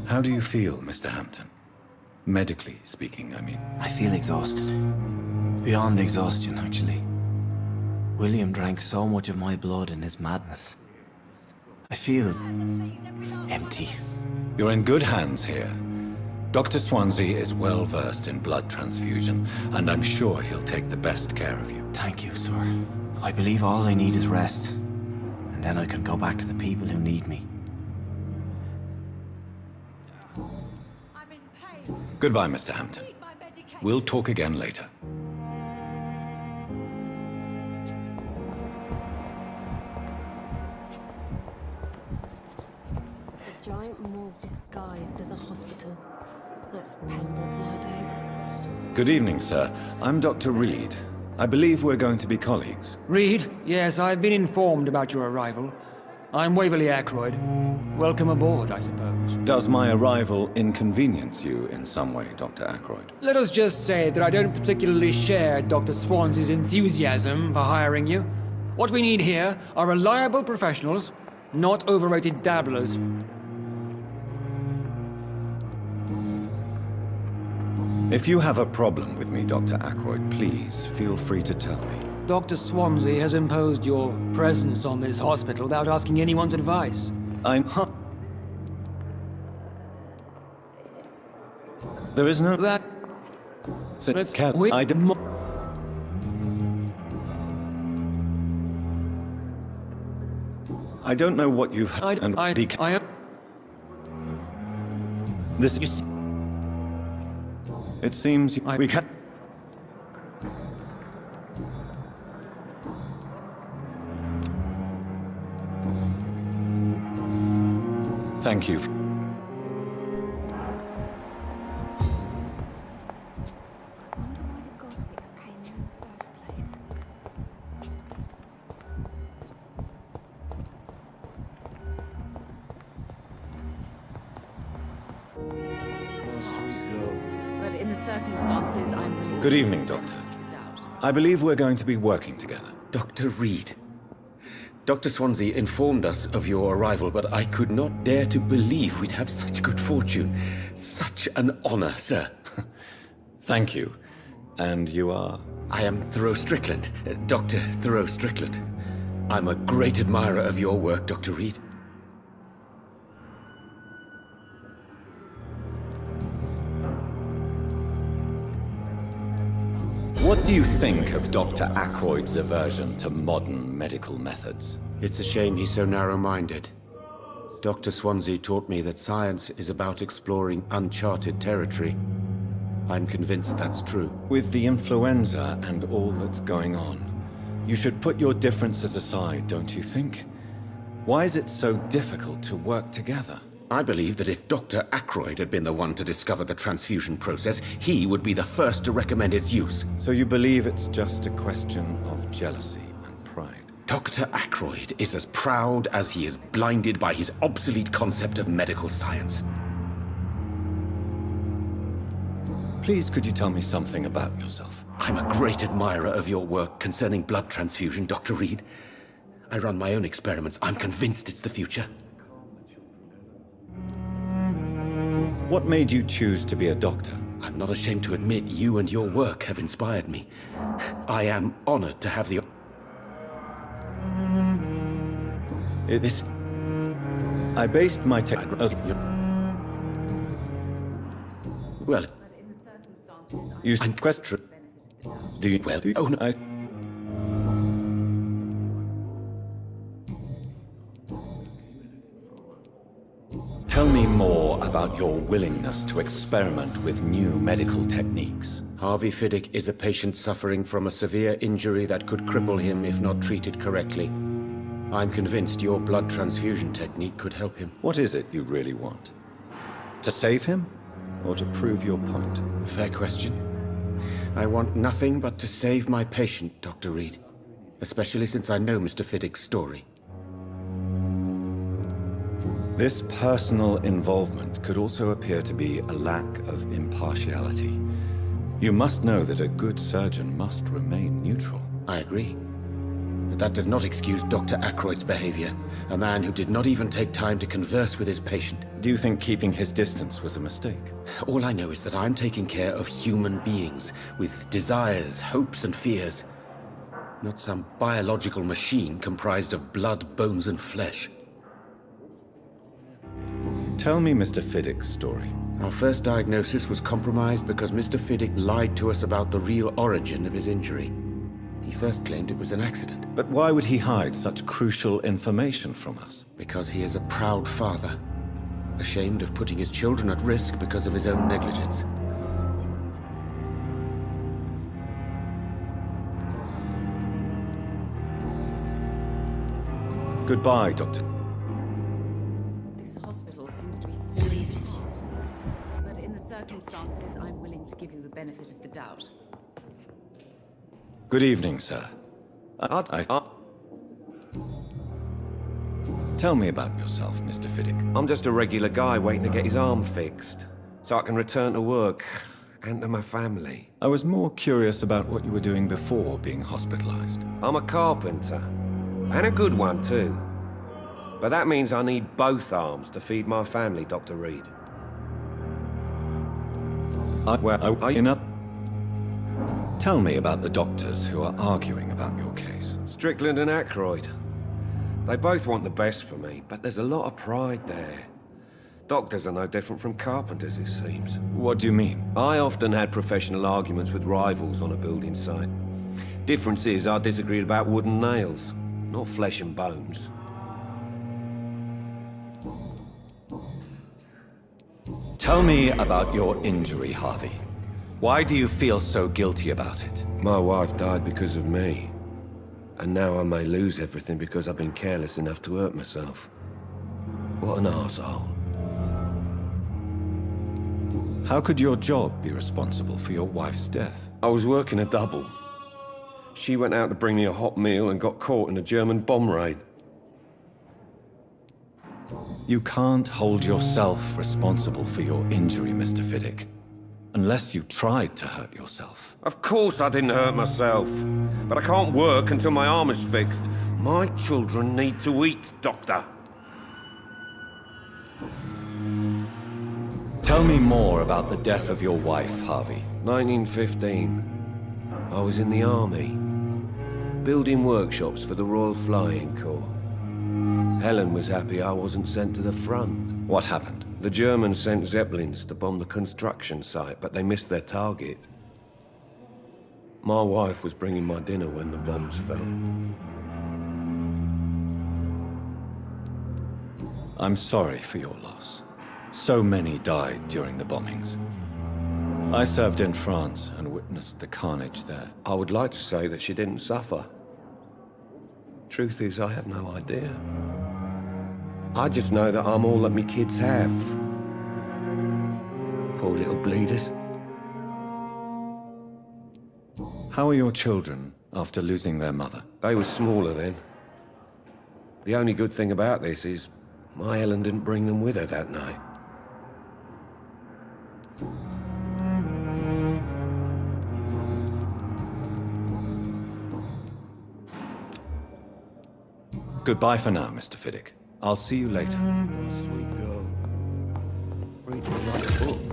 How do you feel, Mr. Hampton? Medically speaking, I mean. I feel exhausted. Beyond exhaustion, actually. William drank so much of my blood in his madness. I feel empty. You're in good hands here. Dr. Swansea is well versed in blood transfusion, and I'm sure he'll take the best care of you. Thank you, sir. I believe all I need is rest, and then I can go back to the people who need me. Goodbye, Mr. Hampton. We'll talk again later. A giant morgue disguised as a hospital. That's Pembroke nowadays. Good evening, sir. I'm Dr. Reed. I believe we're going to be colleagues. Reed, yes, I've been informed about your arrival. I'm Waverly Ackroyd. Welcome aboard, I suppose. Does my arrival inconvenience you in some way, Dr. Ackroyd? Let us just say that I don't particularly share Dr. Swansea's enthusiasm for hiring you. What we need here are reliable professionals, not overrated dabblers. If you have a problem with me, Dr. Ackroyd, please feel free to tell me. Dr. Swansea has imposed your presence on this hospital without asking anyone's advice. There is no... That... I don't know what you've... This... It seems we can... Thank you. But in the circumstances, I'm really... Good evening, Doctor. I believe we're going to be working together. Dr. Reed. Dr. Swansea informed us of your arrival, but I could not dare to believe we'd have such good fortune. Such an honor, sir. Thank you. And you are? I am Thoreau Strickland, Dr. Thoreau Strickland. I'm a great admirer of your work, Dr. Reed. What do you think of Dr. Ackroyd's aversion to modern medical methods? It's a shame he's so narrow-minded. Dr. Swansea taught me that science is about exploring uncharted territory. I'm convinced that's true. With the influenza and all that's going on, you should put your differences aside, don't you think? Why is it so difficult to work together? I believe that if Dr. Ackroyd had been the one to discover the transfusion process, he would be the first to recommend its use. So you believe it's just a question of jealousy and pride? Dr. Ackroyd is as proud as he is blinded by his obsolete concept of medical science. Please, could you tell me something about yourself? I'm a great admirer of your work concerning blood transfusion, Dr. Reed. I run my own experiments. I'm convinced it's the future. What made you choose to be a doctor? I'm not ashamed to admit you and your work have inspired me. I am honored to have the... I based my Well... I'm question... Do you... Well... Oh, no, Tell me more about your willingness to experiment with new medical techniques. Harvey Fiddick is a patient suffering from a severe injury that could cripple him if not treated correctly. I'm convinced your blood transfusion technique could help him. What is it you really want? To save him? Or to prove your point? Fair question. I want nothing but to save my patient, Dr. Reed. Especially since I know Mr. Fiddick's story. This personal involvement could also appear to be a lack of impartiality. You must know that a good surgeon must remain neutral. I agree. But that does not excuse Dr. Ackroyd's behavior. A man who did not even take time to converse with his patient. Do you think keeping his distance was a mistake? All I know is that I'm taking care of human beings with desires, hopes, and fears. Not some biological machine comprised of blood, bones, and flesh. Tell me Mr. Fiddick's story. Our first diagnosis was compromised because Mr. Fiddick lied to us about the real origin of his injury. He first claimed it was an accident. But why would he hide such crucial information from us? Because he is a proud father, ashamed of putting his children at risk because of his own negligence. Goodbye, Doctor. This hospital seems to be fully efficient. But in the circumstances, I'm willing to give you the benefit of the doubt. Good evening, sir. Tell me about yourself, Mr. Fiddick. I'm just a regular guy waiting to get his arm fixed, so I can return to work and to my family. I was more curious about what you were doing before being hospitalized. I'm a carpenter, and a good one too. But that means I need both arms to feed my family, Dr. Reed. Tell me about the doctors who are arguing about your case. Strickland and Aykroyd. They both want the best for me, but there's a lot of pride there. Doctors are no different from carpenters, it seems. What do you mean? I often had professional arguments with rivals on a building site. Difference is, I disagreed about wooden nails, not flesh and bones. Tell me about your injury, Harvey. Why do you feel so guilty about it? My wife died because of me. And now I may lose everything because I've been careless enough to hurt myself. What an arsehole. How could your job be responsible for your wife's death? I was working a double. She went out to bring me a hot meal and got caught in a German bomb raid. You can't hold yourself responsible for your injury, Mr. Fiddick. Unless you tried to hurt yourself. Of course I didn't hurt myself. But I can't work until my arm is fixed. My children need to eat, Doctor. Tell me more about the death of your wife, Harvey. 1915. I was in the army. Building workshops for the Royal Flying Corps. Helen was happy I wasn't sent to the front. What happened? The Germans sent Zeppelins to bomb the construction site, but they missed their target. My wife was bringing my dinner when the bombs fell. I'm sorry for your loss. So many died during the bombings. I served in France and witnessed the carnage there. I would like to say that she didn't suffer. Truth is, I have no idea. I just know that I'm all that me kids have. Poor little bleeders. How are your children after losing their mother? They were smaller then. The only good thing about this is my Helen didn't bring them with her that night. Goodbye for now, Mr. Fiddick. I'll see you later. Sweet girl. Read the right book.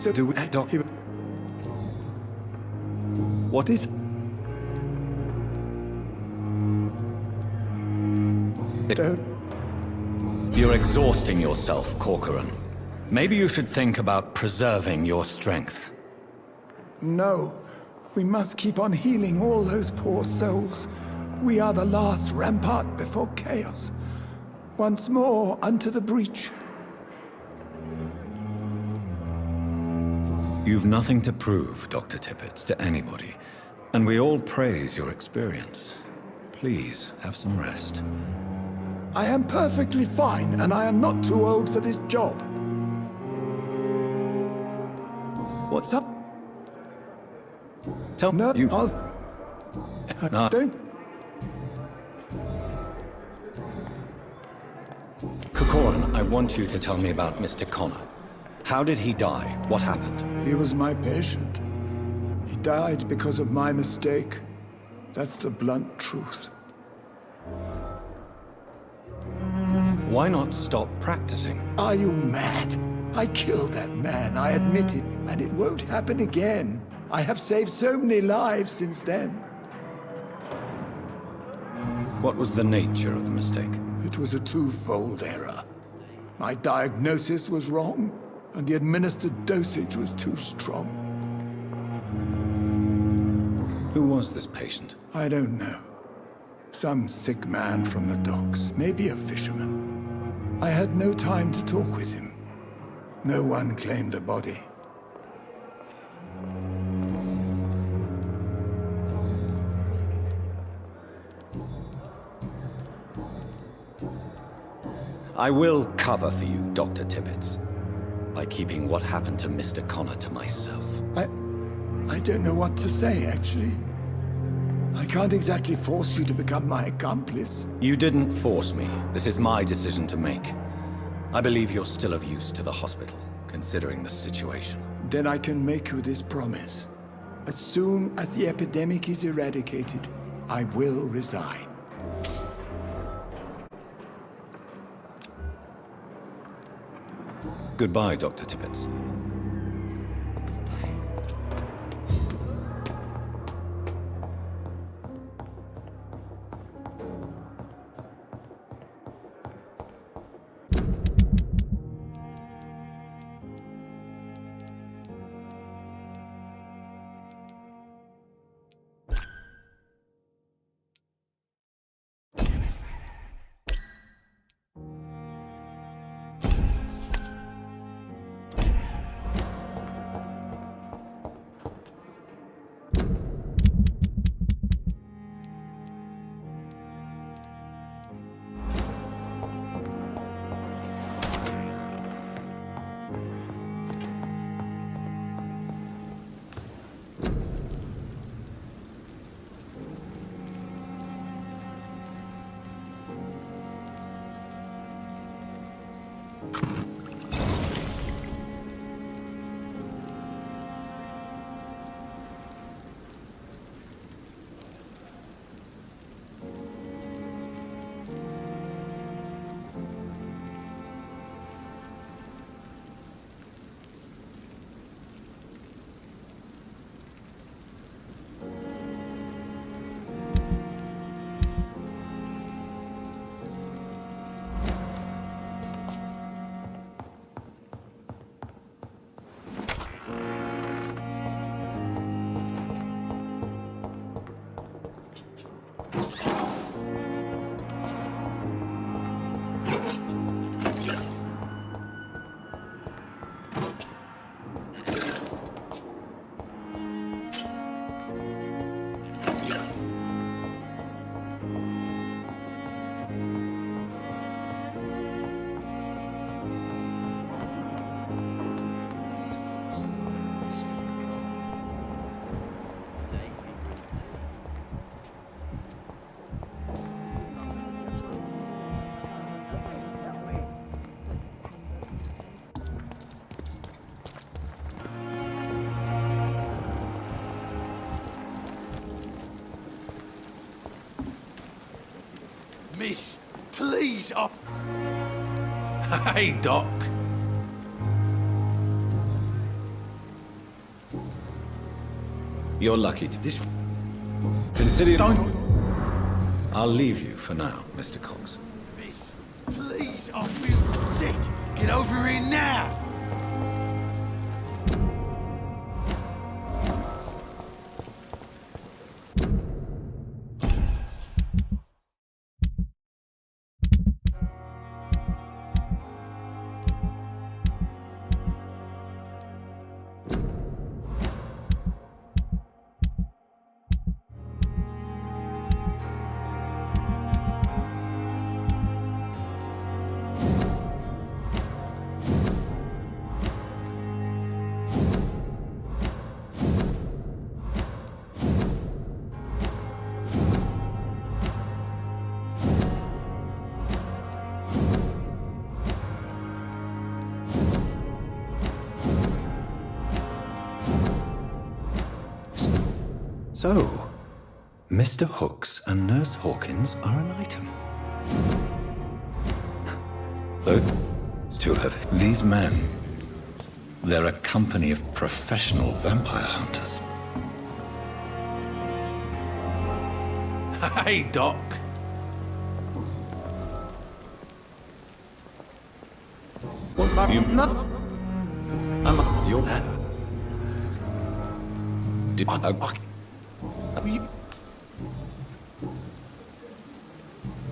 So do we, Doctor? What is... You're exhausting yourself, Corcoran. Maybe you should think about preserving your strength. No. We must keep on healing all those poor souls. We are the last rampart before chaos. Once more, unto the breach. You've nothing to prove, Dr. Tippett, to anybody. And we all praise your experience. Please, have some rest. I am perfectly fine, and I am not too old for this job. What's up? Tell me. No, you... I'll... Don't... Corcoran, I want you to tell me about Mr. Connor. How did he die? What happened? He was my patient. He died because of my mistake. That's the blunt truth. Why not stop practicing? Are you mad? I killed that man, I admit it, and it won't happen again. I have saved so many lives since then. What was the nature of the mistake? It was a twofold error. My diagnosis was wrong, and the administered dosage was too strong. Who was this patient? I don't know. Some sick man from the docks, maybe a fisherman. I had no time to talk with him. No one claimed the body. I will cover for you, Dr. Tippett, by keeping what happened to Mr. Connor to myself. I don't know what to say, actually. I can't exactly force you to become my accomplice. You didn't force me. This is my decision to make. I believe you're still of use to the hospital, considering the situation. Then I can make you this promise. As soon as the epidemic is eradicated, I will resign. Goodbye, Dr. Tippett. Miss, please, Hey, Doc. You're lucky to... Consider... Don't... I'll leave you for now, Mr. Cox. Miss, please, I feel sick. Get over here now. So, Mr. Hooks and Nurse Hawkins are an item. Those two have these men. They're a company of professional vampire hunters. Hey, Doc. You... You're...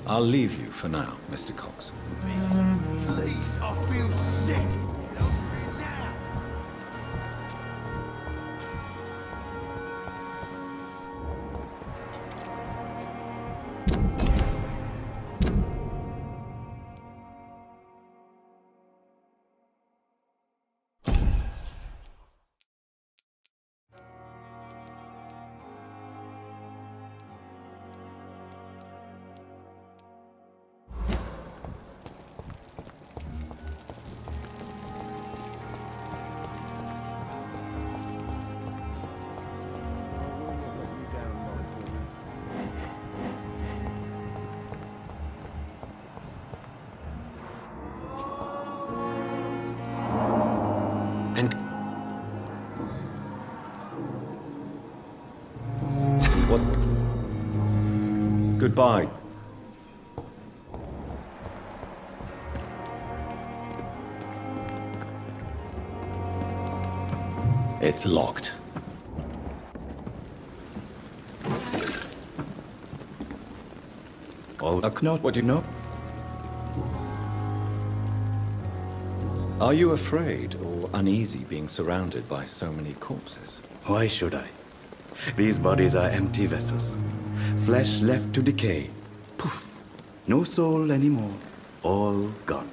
I'll leave you for now, Mr. Cox. Please, I feel sick. What? Goodbye. It's locked. Oh, not what you know. Are you afraid or uneasy being surrounded by so many corpses? Why should I? These bodies are empty vessels. Flesh left to decay. Poof. No soul anymore. All gone.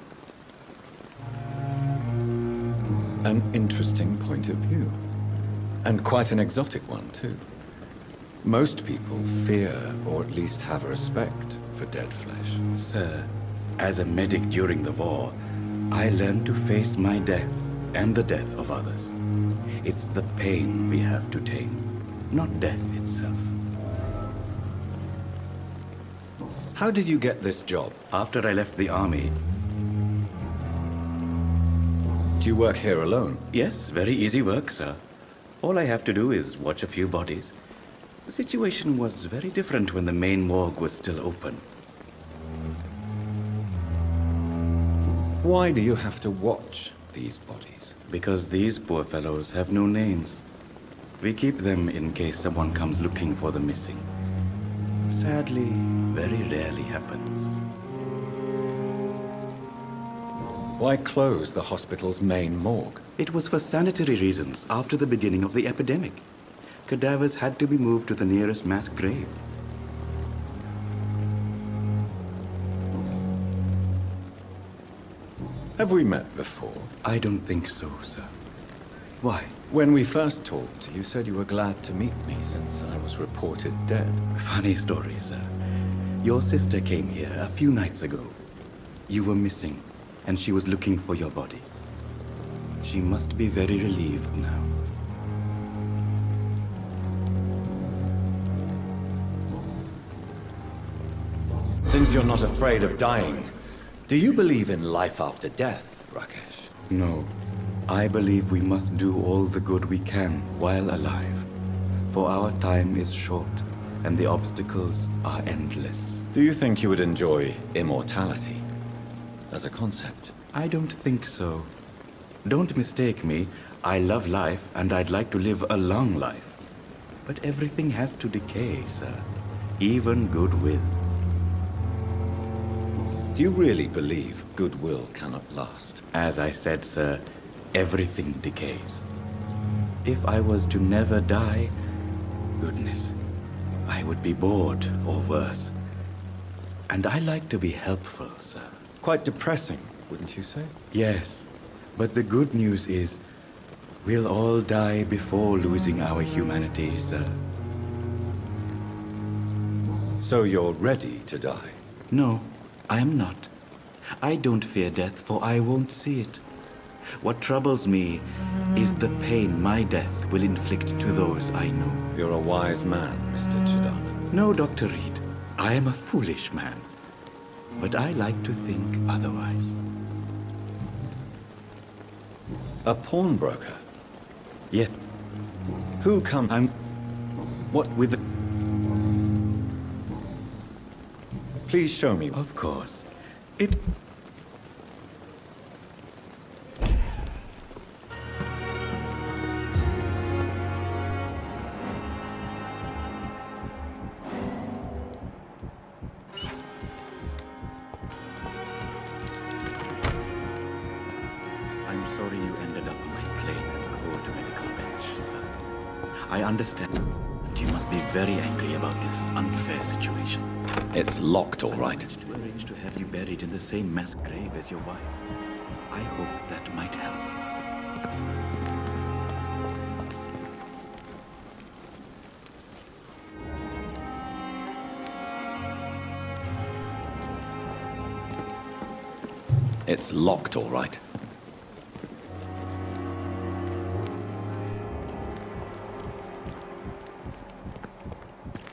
An interesting point of view. And quite an exotic one, too. Most people fear, or at least have respect, for dead flesh. Sir, as a medic during the war, I learned to face my death and the death of others. It's the pain we have to tame, not death itself. How did you get this job? After I left the army. Do you work here alone? Yes, very easy work, sir. All I have to do is watch a few bodies. The situation was very different when the main morgue was still open. Why do you have to watch these bodies? Because these poor fellows have no names. We keep them in case someone comes looking for the missing. Sadly, very rarely happens. Why close the hospital's main morgue? It was for sanitary reasons after the beginning of the epidemic. Cadavers had to be moved to the nearest mass grave. Have we met before? I don't think so, sir. Why? When we first talked, you said you were glad to meet me since I was reported dead. Funny story, sir. Your sister came here a few nights ago. You were missing, and she was looking for your body. She must be very relieved now. Since you're not afraid of dying, do you believe in life after death, Rakesh? No. I believe we must do all the good we can while alive. For our time is short, and the obstacles are endless. Do you think you would enjoy immortality as a concept? I don't think so. Don't mistake me. I love life, and I'd like to live a long life. But everything has to decay, sir. Even goodwill. Do you really believe goodwill cannot last? As I said, sir, everything decays. If I was to never die, goodness, I would be bored or worse. And I like to be helpful, sir. Quite depressing, wouldn't you say? Yes, but the good news is we'll all die before losing our humanity, sir. So you're ready to die? No, I am not. I don't fear death, for I won't see it. What troubles me is the pain my death will inflict to those I know. You're a wise man, Mr. Chidana. No, Dr. Reed. I am a foolish man. But I like to think otherwise. A pawnbroker? Yet, who come? What with the... Please show me. Of course. I'm sorry you ended up on my plane and cold medical bench, sir. I understand. And you must be very angry about this unfair situation. It's locked, all right. I managed to arrange to have you buried in the same mass grave as your wife. I hope that might help. It's locked, all right.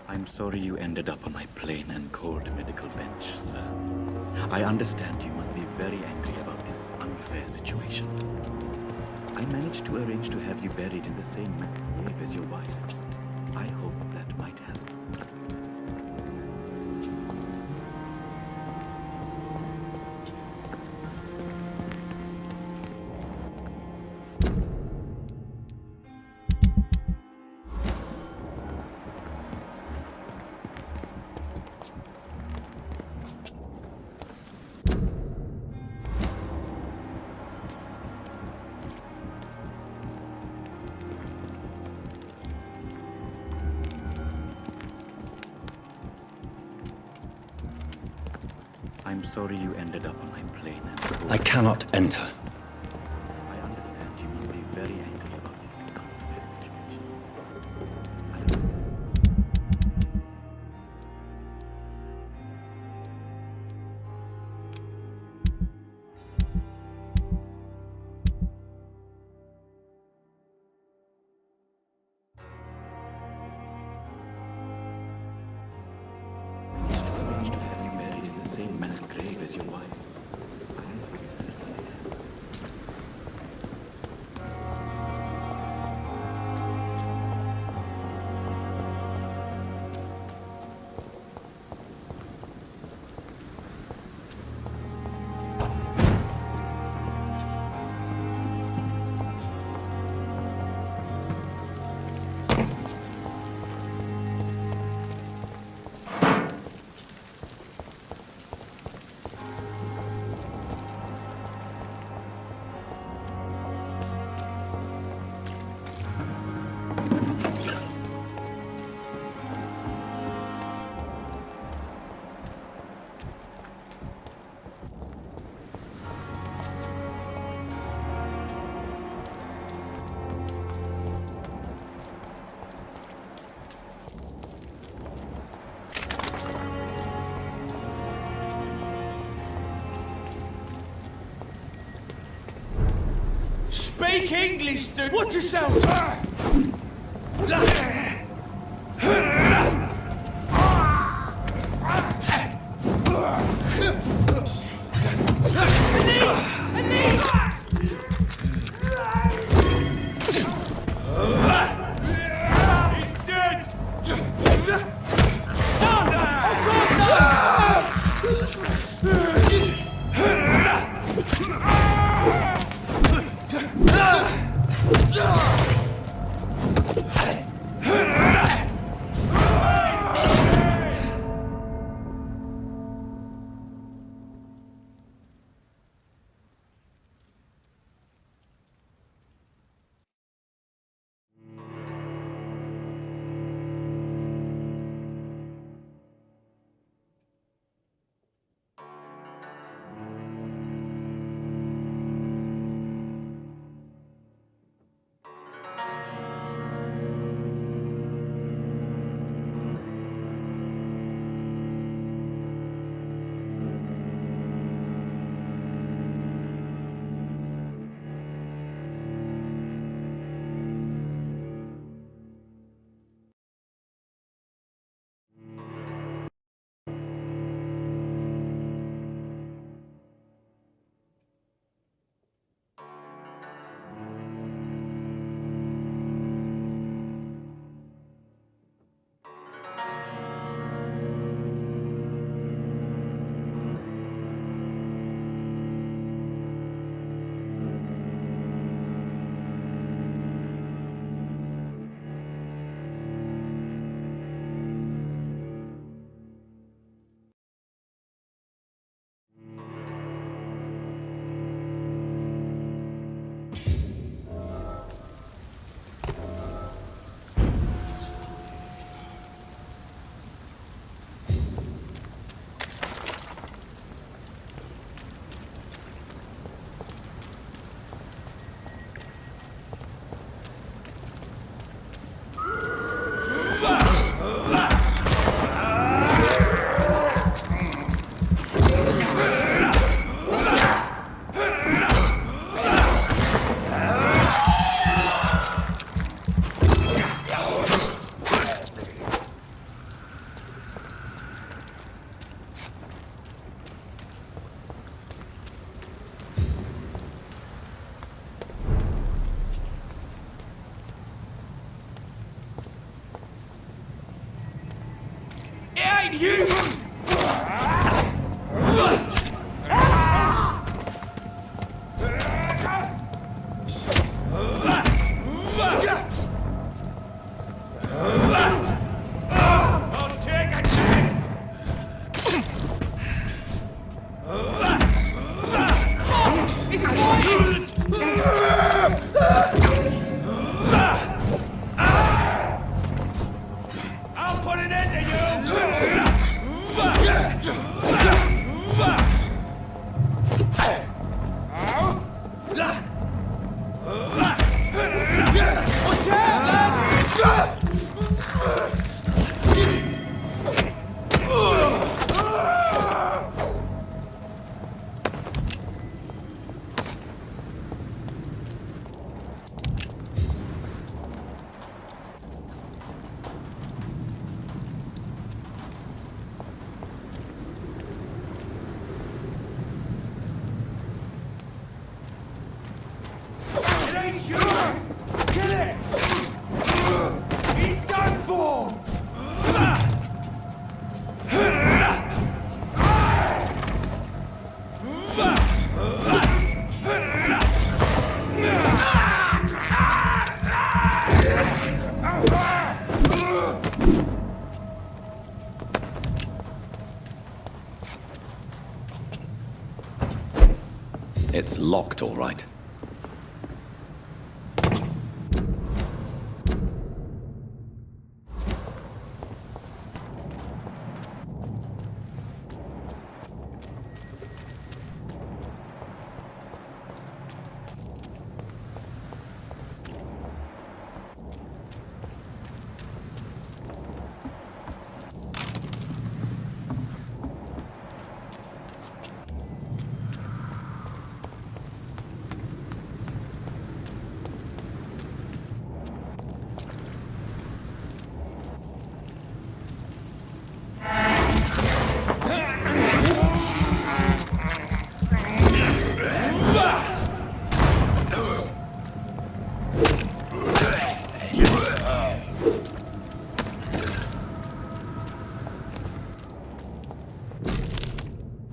I'm sorry you ended up on my plain and cold medical bench, sir. I understand you must be very angry about this unfair situation. I managed to arrange to have you buried in the same grave as your wife. I hope that might help. I'm sorry you ended up on my plane and cold. I cannot enter. I understand you must be very angry about this unfair situation. Arranged to have you buried in the same mass grave as your wife. Speak English, dude! Watch yourself! ain't human! I'll take a check! It's fighting! I'll put an end to you! Watch out, lads! It ain't human! Kill it! He's done for! It's locked, all right.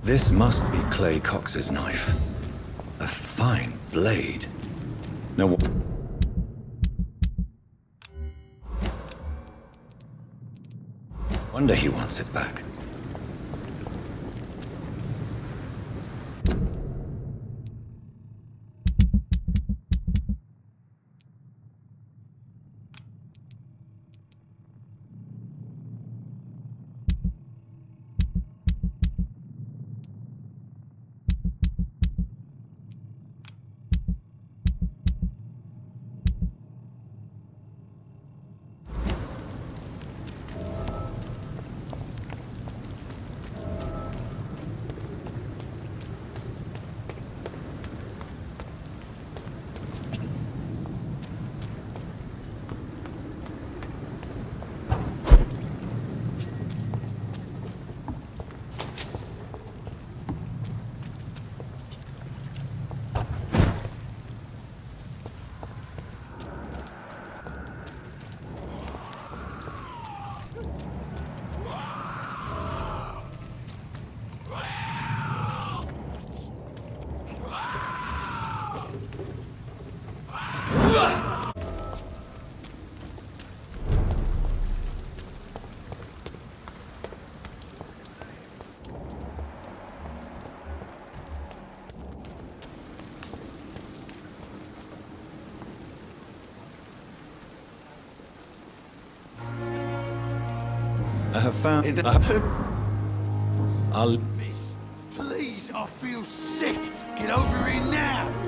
This must be Clay Cox's knife. A fine blade. No. Wonder he wants it back. I have found... I'll... Please, I feel sick. Get over here now.